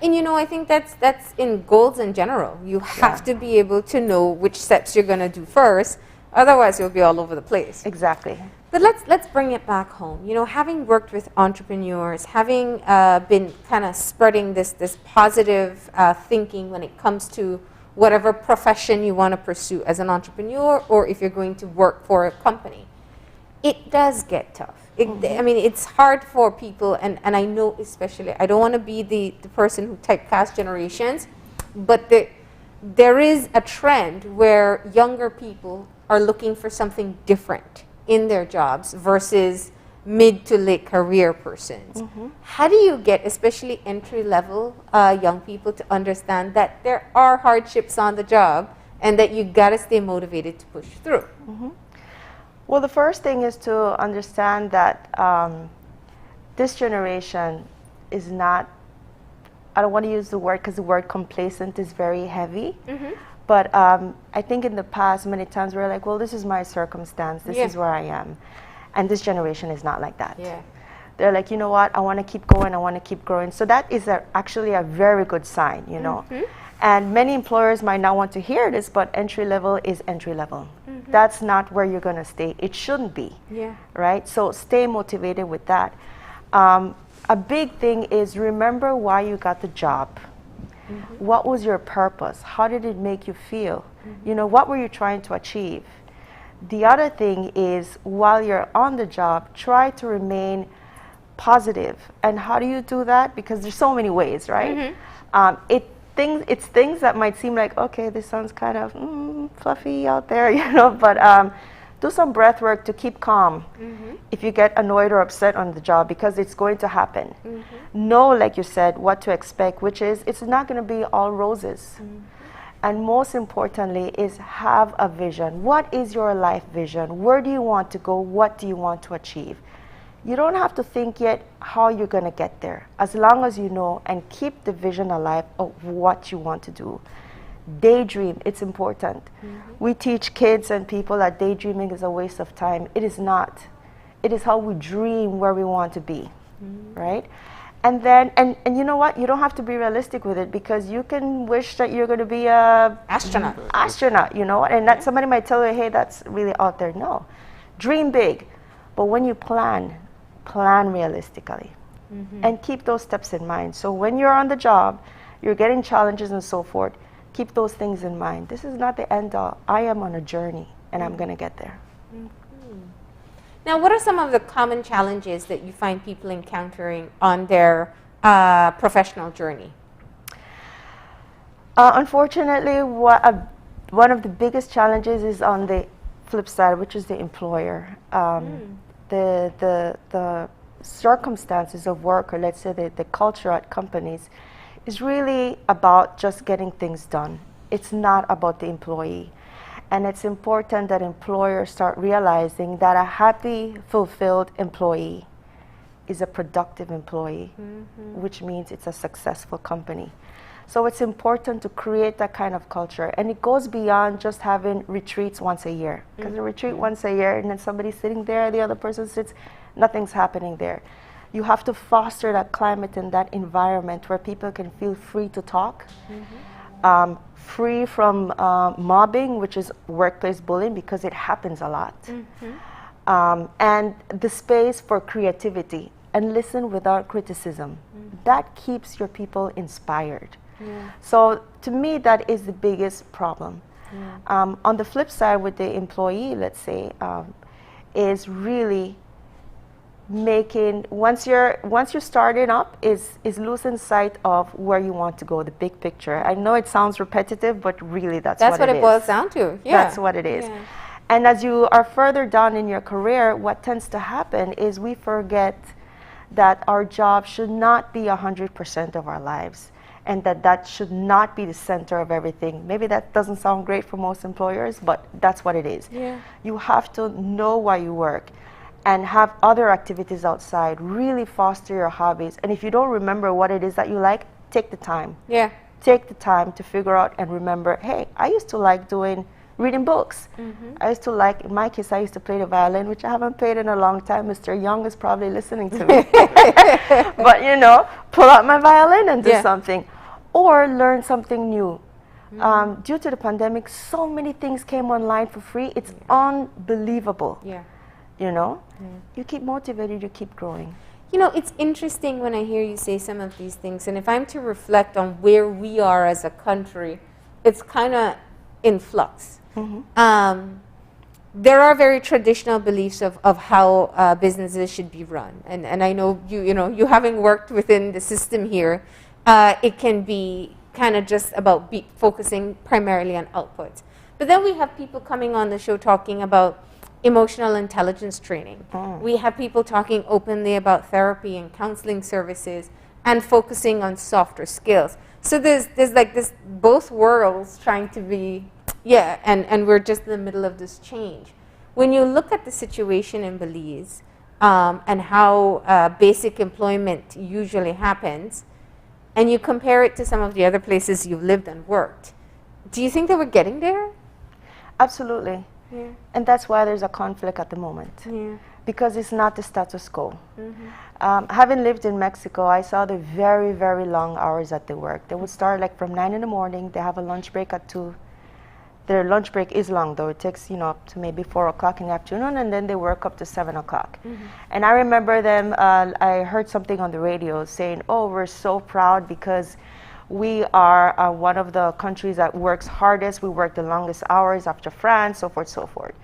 and you know, I think that's in goals in general. You have to be able to know which steps you're going to do first, otherwise you'll be all over the place. Exactly. But let's bring it back home. You know, having worked with entrepreneurs, having been kind of spreading this positive thinking when it comes to whatever profession you want to pursue as an entrepreneur, or if you're going to work for a company, it does get tough. I mean, it's hard for people, and I know especially, I don't want to be the person who typecast generations, but there is a trend where younger people are looking for something different in their jobs versus mid to late career persons. How do you get, especially entry-level young people, to understand that there are hardships on the job and that you got to stay motivated to push through? Well, the first thing is to understand that this generation is not, I don't want to use the word because the word complacent is very heavy. But I think in the past, many times we're like, well, this is my circumstance, this is where I am. And this generation is not like that. They're like, you know what, I want to keep going, I want to keep growing. So that is actually a very good sign, you know. And many employers might not want to hear this, but entry level is entry level. That's not where you're going to stay. It shouldn't be, right? So stay motivated with that. A big thing is remember why you got the job. What was your purpose? How did it make you feel? You know, what were you trying to achieve? The other thing is, while you're on the job, try to remain positive. And how do you do that? Because there's so many ways, right? It's things that might seem like, okay, this sounds kind of fluffy out there, you know, but do some breath work to keep calm if you get annoyed or upset on the job, because it's going to happen. Know, like you said, what to expect, which is it's not going to be all roses. And most importantly is have a vision. What is your life vision? Where do you want to go? What do you want to achieve? You don't have to think yet how you're going to get there, as long as you know and keep the vision alive of what you want to do. Daydream, it's important. We teach kids and people that daydreaming is a waste of time. It is not. It is how we dream where we want to be, right? And then, and you know what? You don't have to be realistic with it, because you can wish that you're going to be a astronaut, you know, and that somebody might tell you, hey, that's really out there. No, dream big, but when you plan realistically, and keep those steps in mind. So when you're on the job, you're getting challenges and so forth, keep those things in mind. This is not the end all. I am on a journey, and I'm going to get there. Now, what are some of the common challenges that you find people encountering on their professional journey? Unfortunately, one of the biggest challenges is on the flip side, which is the employer. The circumstances of work, or let's say the culture at companies, is really about just getting things done. It's not about the employee. And it's important that employers start realizing that a happy, fulfilled employee is a productive employee, which means it's a successful company. So it's important to create that kind of culture. And it goes beyond just having retreats once a year. Because a retreat once a year and then somebody's sitting there, the other person sits, nothing's happening there. You have to foster that climate and that environment where people can feel free to talk, free from mobbing, which is workplace bullying, because it happens a lot. And the space for creativity and listen without criticism. That keeps your people inspired. So to me, that is the biggest problem. On the flip side with the employee, let's say, is really making, once you're starting up, is losing sight of where you want to go, the big picture. I know it sounds repetitive, but really that's what it is. boils down to. Yeah. That's what it is. And as you are further down in your career, what tends to happen is we forget that our job should not be 100% of our lives, and that should not be the center of everything. Maybe that doesn't sound great for most employers, but that's what it is. You have to know why you work and have other activities outside, really foster your hobbies. And if you don't remember what it is that you like, take the time. Take the time to figure out and remember, hey, I used to like reading books. I used to like, in my case, I used to play the violin, which I haven't played in a long time. Mr. Young is probably listening to me. But you know, pull out my violin and do something. Or learn something new. Due to the pandemic, so many things came online for free. It's unbelievable. You know, you keep motivated, you keep growing. You know, it's interesting when I hear you say some of these things, and if I'm to reflect on where we are as a country, it's kind of in flux. There are very traditional beliefs of how businesses should be run, and I know you having worked within the system here, it can be kind of just about focusing primarily on output. But then we have people coming on the show talking about emotional intelligence training. We have people talking openly about therapy and counseling services and focusing on softer skills. So there's like this both worlds trying to be, and we're just in the middle of this change. When you look at the situation in Belize and how basic employment usually happens, and you compare it to some of the other places you've lived and worked, do you think that we're getting there? Absolutely. And that's why there's a conflict at the moment. Because it's not the status quo. Having lived in Mexico, I saw the very, very long hours that they work. They would start like from 9 in the morning, they have a lunch break at 2. Their lunch break is long though, it takes up to maybe 4 o'clock in the afternoon, and then they work up to 7 o'clock. And I remember them, I heard something on the radio saying, oh, we're so proud because we are one of the countries that works hardest. We work the longest hours after France, so forth, so forth.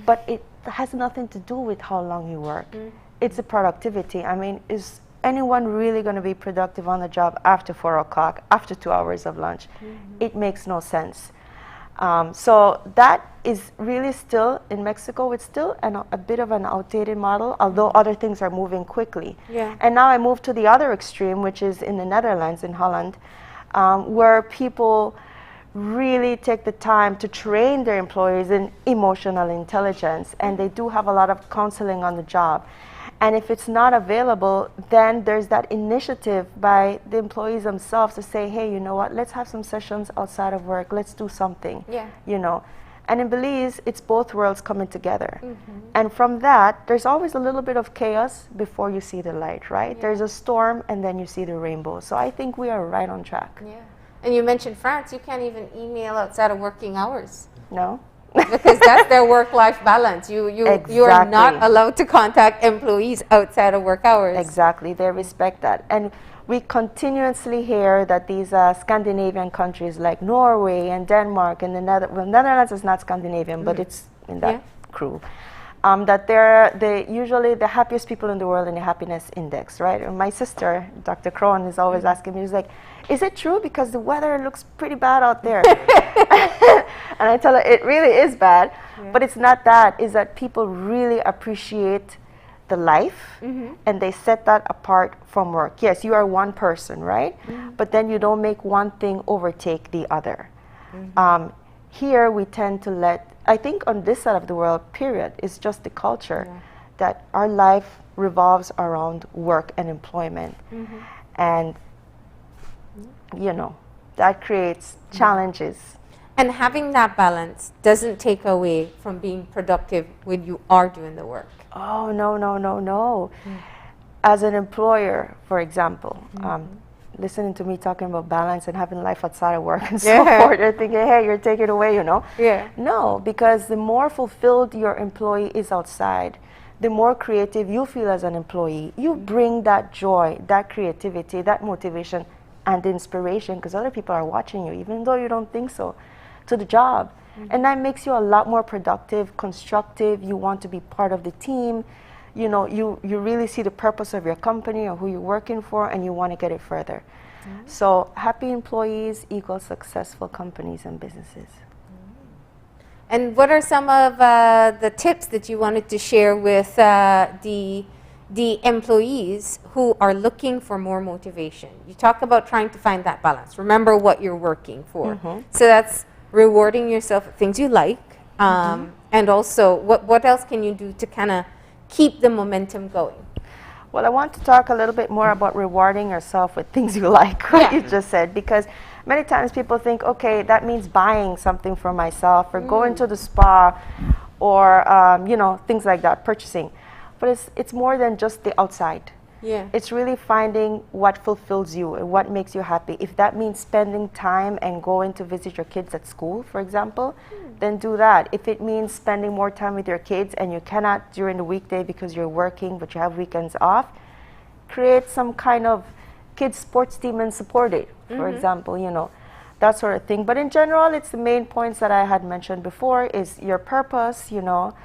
But it has nothing to do with how long you work. It's the productivity. I mean, is anyone really going to be productive on the job after 4 o'clock, after 2 hours of lunch? It makes no sense. So that is really still, in Mexico, it's still a bit of an outdated model, although other things are moving quickly. And now I move to the other extreme, which is in the Netherlands, in Holland, where people really take the time to train their employees in emotional intelligence, and they do have a lot of counseling on the job. And if it's not available, then there's that initiative by the employees themselves to say, hey, you know what, let's have some sessions outside of work, let's do something, you know. And in Belize, it's both worlds coming together. And from that, there's always a little bit of chaos before you see the light, right? There's a storm, and then you see the rainbow. So I think we are right on track. And you mentioned France, you can't even email outside of working hours. No. Because that's their work-life balance. You are not allowed to contact employees outside of work hours. Exactly, they respect that. And we continuously hear that these Scandinavian countries like Norway and Denmark and the Netherlands is not Scandinavian, but it's in that crew. that they're usually the happiest people in the world in the happiness index, right? And my sister, Dr. Krohn, is always asking me, she's like, is it true? Because the weather looks pretty bad out there. And I tell her, it really is bad, but it's not that. It's that people really appreciate the life, and they set that apart from work. Yes, you are one person, right? But then you don't make one thing overtake the other. Here we tend to let, I think on this side of the world, period, it's just the culture that our life revolves around work and employment. And, you know, that creates challenges. And having that balance doesn't take away from being productive when you are doing the work. Oh, no, no, no, no. As an employer, for example, listening to me talking about balance and having life outside of work and so forth, you're thinking, hey, you're taking it away, you know? No, because the more fulfilled your employee is outside, the more creative you feel as an employee. You bring that joy, that creativity, that motivation and inspiration, because other people are watching you, even though you don't think so, to the job. And that makes you a lot more productive, constructive. You want to be part of the team. You know, you really see the purpose of your company or who you're working for, and you want to get it further. So happy employees equals successful companies and businesses. And what are some of the tips that you wanted to share with the employees who are looking for more motivation? You talk about trying to find that balance. Remember what you're working for. So that's rewarding yourself with things you like, and also what else can you do to kind of keep the momentum going? Well, I want to talk a little bit more about rewarding yourself with things you like, what you just said, because many times people think, okay, that means buying something for myself or going to the spa or, you know, things like that, purchasing. But it's more than just the outside. It's really finding what fulfills you and what makes you happy. If that means spending time and going to visit your kids at school, for example, then do that. If it means spending more time with your kids and you cannot during the weekday because you're working but you have weekends off, create some kind of kids sports team and support it, for example, you know, that sort of thing. But in general, it's the main points that I had mentioned before is your purpose, you know.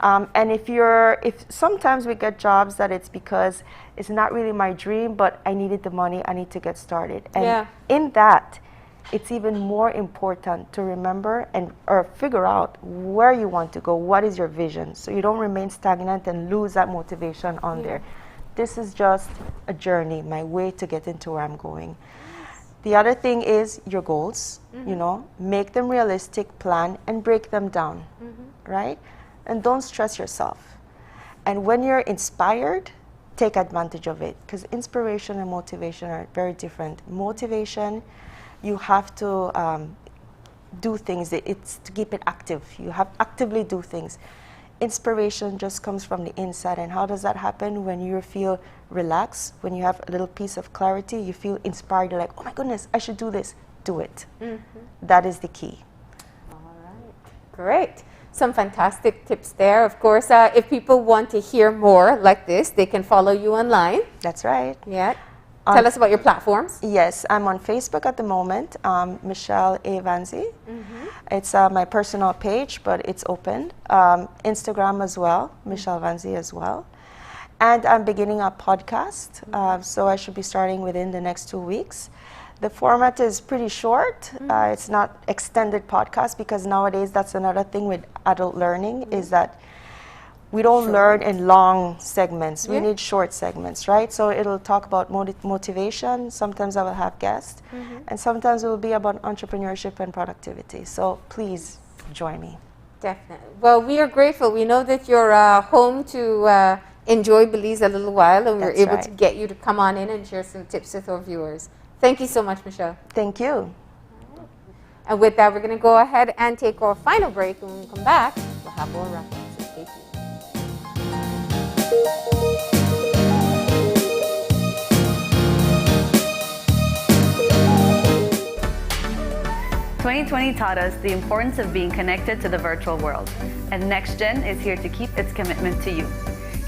And if sometimes we get jobs that it's because it's not really my dream, but I needed the money, I need to get started. And in that, it's even more important to remember or figure out where you want to go, what is your vision, so you don't remain stagnant and lose that motivation on there. This is just a journey, my way to get into where I'm going. The other thing is your goals, you know, make them realistic, plan, and break them down, right? And don't stress yourself. And when you're inspired, take advantage of it, because inspiration and motivation are very different. Motivation, you have to do things. It's to keep it active. You have actively do things. Inspiration just comes from the inside. And how does that happen? When you feel relaxed, when you have a little piece of clarity, you feel inspired. You're like, oh my goodness, I should do this. Do it. That is the key. All right. Great. Some fantastic tips there. Of course, if people want to hear more like this, they can follow you online. That's right. Yeah. Tell us about your platforms. Yes, I'm on Facebook at the moment, Michelle A. Vanzi. It's my personal page, but it's open. Instagram as well, Michelle Vanzi as well. And I'm beginning a podcast, so I should be starting within the next 2 weeks. The format is pretty short. It's not extended podcast, because nowadays that's another thing with adult learning is that we don't learn in long segments. We need short segments, right? So it'll talk about motivation. Sometimes I will have guests. And sometimes it will be about entrepreneurship and productivity. So please join me. Definitely. Well, we are grateful. We know that you're home to enjoy Belize a little while, and we're able to get you to come on in and share some tips with our viewers. Thank you so much, Michelle. Thank you. And with that, we're going to go ahead and take our final break. And when we come back, we'll have more wrap-up. So stay tuned. 2020 taught us the importance of being connected to the virtual world, and NextGen is here to keep its commitment to you.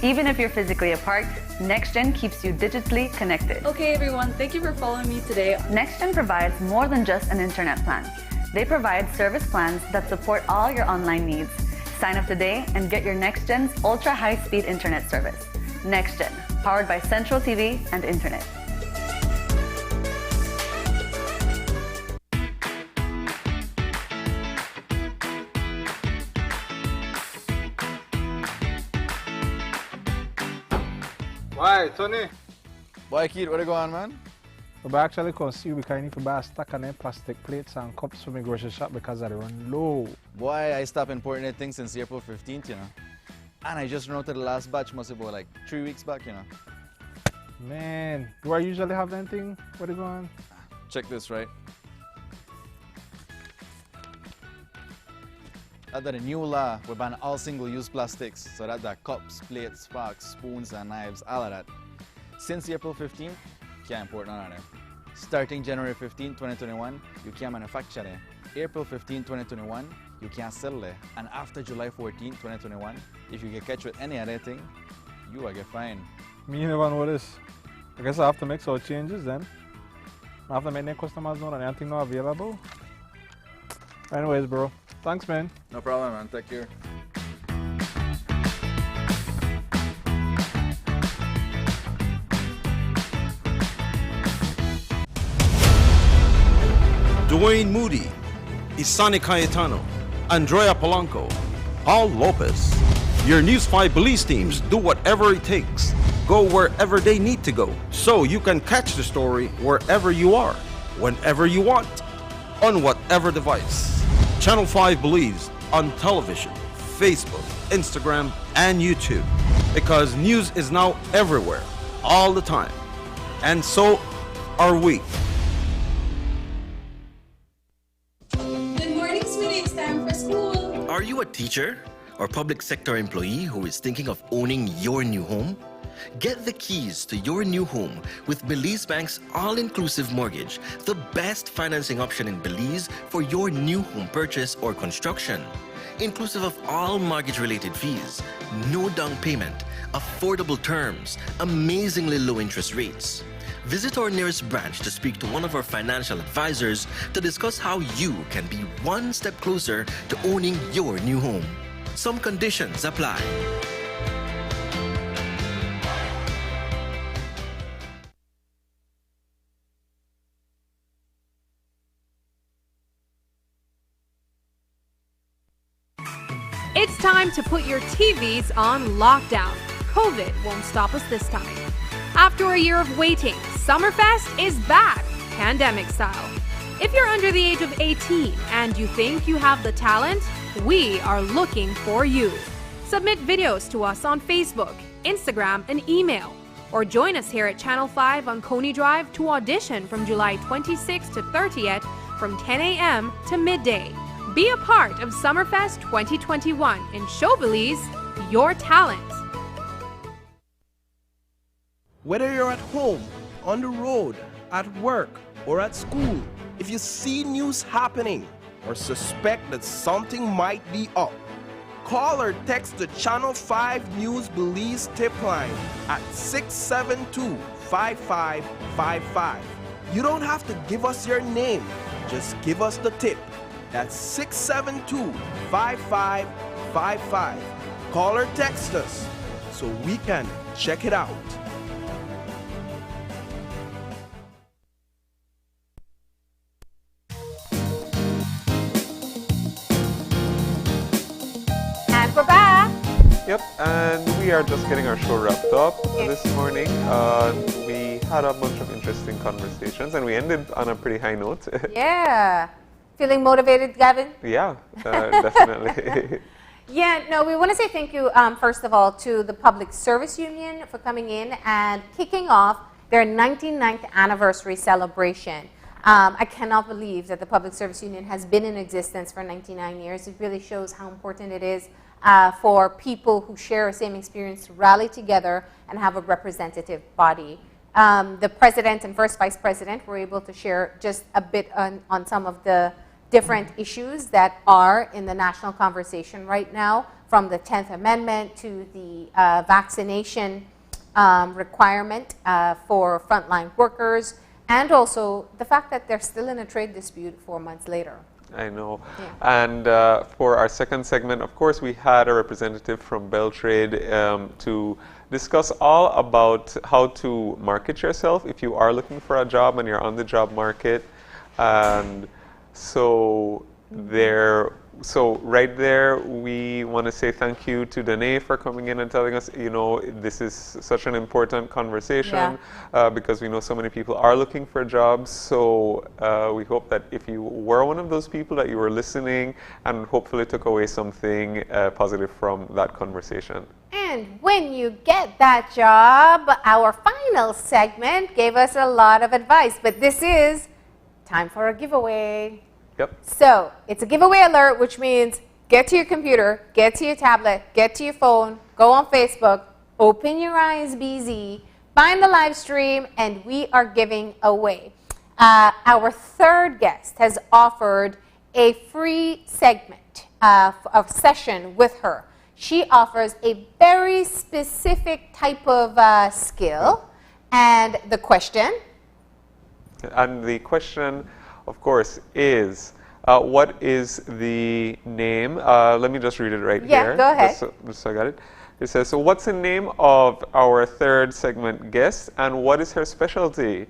Even if you're physically apart, NextGen keeps you digitally connected. Okay everyone, thank you for following me today. NextGen provides more than just an internet plan. They provide service plans that support all your online needs, Sign up today and get your NextGen's ultra high-speed internet service. NextGen, powered by Central TV and Internet. Why, Tony? Boy, kid, where you going, man? We actually come see you because I need to buy a stack of them plastic plates and cups for my grocery shop because I run low. Boy, I stopped importing that thing since April 15th, you know. And I just ran out to the last batch, must have been like 3 weeks back, you know. Man, do I usually have anything? Where you going? Check this, right? Under the new law, we ban all single-use plastics, so that the cups, plates, forks, spoons, and knives, all of that. Since April 15th, can't import none of them. Starting January 15, 2021, you can't manufacture them. April 15, 2021, you can't sell them. And after July 14, 2021, if you get catch with any other thing, you will get fined. Me never know this. I guess I have to make some changes then. I have to make the customers know that anything not available. Anyways, bro. Thanks, man. No problem, man. Take care. Dwayne Moody, Isani Cayetano, Andrea Polanco, Paul Lopez. Your News 5 Belize teams do whatever it takes. Go wherever they need to go, so you can catch the story wherever you are, whenever you want, on whatever device. Channel 5 Belize on television, Facebook, Instagram, and YouTube. Because news is now everywhere, all the time. And so are we. Good morning, sweetie. It's time for school. Are you a teacher or public sector employee who is thinking of owning your new home? Get the keys to your new home with Belize Bank's all-inclusive mortgage, the best financing option in Belize for your new home purchase or construction. Inclusive of all mortgage-related fees, no down payment, affordable terms, amazingly low interest rates. Visit our nearest branch to speak to one of our financial advisors to discuss how you can be one step closer to owning your new home. Some conditions apply. It's time to put your TVs on lockdown. COVID won't stop us this time. After a year of waiting, Summerfest is back, pandemic style. If you're under the age of 18 and you think you have the talent, we are looking for you. Submit videos to us on Facebook, Instagram, and email. Or join us here at Channel 5 on Coney Drive to audition from July 26th to 30th from 10 a.m. to midday. Be a part of Summerfest 2021 and show Belize your talent. Whether you're at home, on the road, at work, or at school, if you see news happening or suspect that something might be up, call or text the Channel 5 News Belize tip line at 672-5555. You don't have to give us your name, just give us the tip. That's 672-5555. Call or text us so we can check it out. And we're back. Yep, and we are just getting our show wrapped up this morning. We had a bunch of interesting conversations and we ended on a pretty high note. Yeah. Feeling motivated, Gavin? Yeah, definitely. Yeah, no, we want to say thank you, first of all, to the Public Service Union for coming in and kicking off their 99th anniversary celebration. I cannot believe that the Public Service Union has been in existence for 99 years. It really shows how important it is for people who share the same experience to rally together and have a representative body. The president and first vice president were able to share just a bit on some of the different issues that are in the national conversation right now, from the 10th Amendment to the vaccination requirement for frontline workers, and also the fact that they're still in a trade dispute 4 months later. I know. And for our second segment, of course, we had a representative from Beltrade to discuss all about how to market yourself if you are looking for a job and you're on the job market. And so right there, we want to say thank you to Danae for coming in and telling us, you know, this is such an important conversation because we know so many people are looking for jobs. So we hope that if you were one of those people, that you were listening and hopefully took away something positive from that conversation. And when you get that job, our final segment gave us a lot of advice, but this is time for a giveaway. Yep. So it's a giveaway alert, which means get to your computer, get to your tablet, get to your phone, go on Facebook, open your eyes, BZ, find the live stream, and we are giving away. Our third guest has offered a free segment of session with her. She offers a very specific type of skill. And the question? And the question, of course, is what is the name? Let me just read it right here. Yeah, go ahead. Just so I got it. It says, so what's the name of our third segment guest and what is her specialty?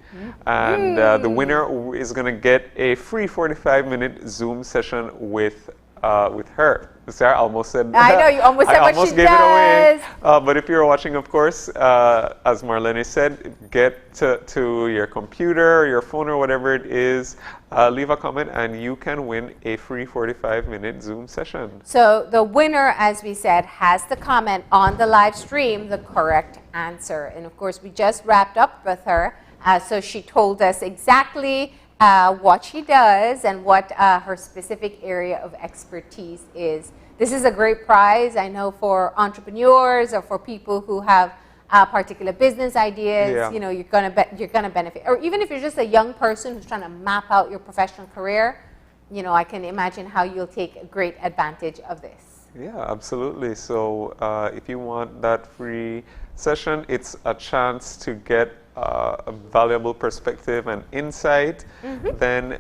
And the winner is going to get a free 45-minute Zoom session with her. Sarah almost said I know, you almost said what she gave does. it away. But if you're watching, of course, as Marlene said, get to your computer, your phone, or whatever it is, leave a comment, and you can win a free 45-minute Zoom session. So the winner, as we said, has to comment on the live stream the correct answer. And of course, we just wrapped up with her, so she told us exactly what she does and what her specific area of expertise is. This is a great prize, I know, for entrepreneurs or for people who have particular business ideas. Yeah. You know, you're gonna benefit. Or even if you're just a young person who's trying to map out your professional career, you know, I can imagine how you'll take a great advantage of this. Yeah, absolutely. So if you want that free session, it's a chance to get a valuable perspective and insight, then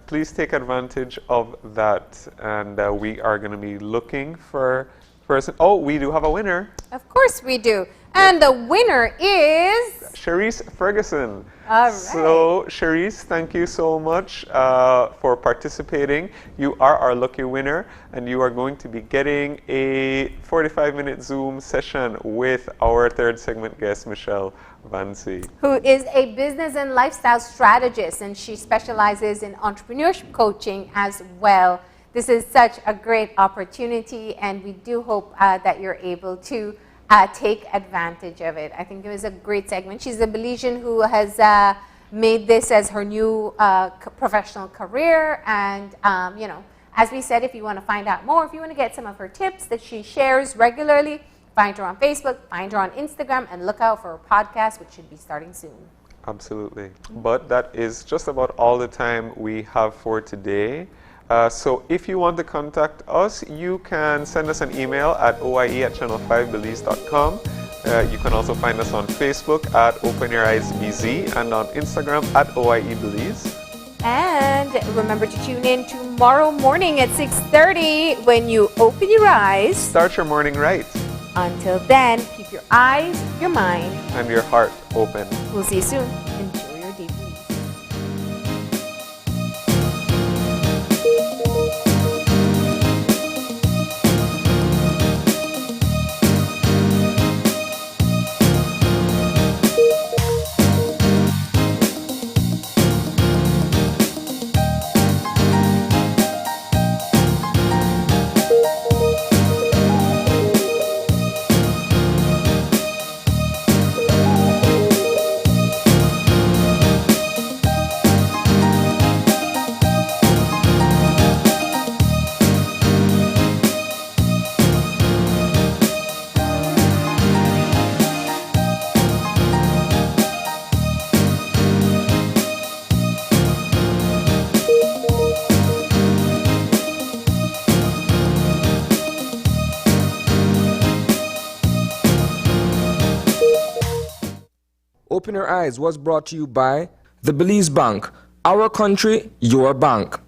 please take advantage of that. And we are going to be looking for person. Oh, we do have a winner. Of course we do. And the winner is Cherise Ferguson. All right. So, Cherise, thank you so much for participating. You are our lucky winner, and you are going to be getting a 45-minute Zoom session with our third segment guest, Michelle Vancy, who is a business and lifestyle strategist, and she specializes in entrepreneurship coaching as well. This is such a great opportunity, and we do hope that you're able to take advantage of it. I think it was a great segment. She's a Belizean who has made this as her new professional career. And, you know, as we said, if you want to find out more, if you want to get some of her tips that she shares regularly, find her on Facebook, find her on Instagram, and look out for her podcast, which should be starting soon. Absolutely. But that is just about all the time we have for today. So if you want to contact us, you can send us an email at oie@channel5belize.com. You can also find us on Facebook at OpenYourEyesBZ and on Instagram at OIEBelize. And remember to tune in tomorrow morning at 6:30 when you open your eyes. Start your morning right. Until then, keep your eyes, your mind, and your heart open. We'll see you soon. Enjoy your day, please. Open Your Eyes was brought to you by the Belize Bank. Our country, your bank.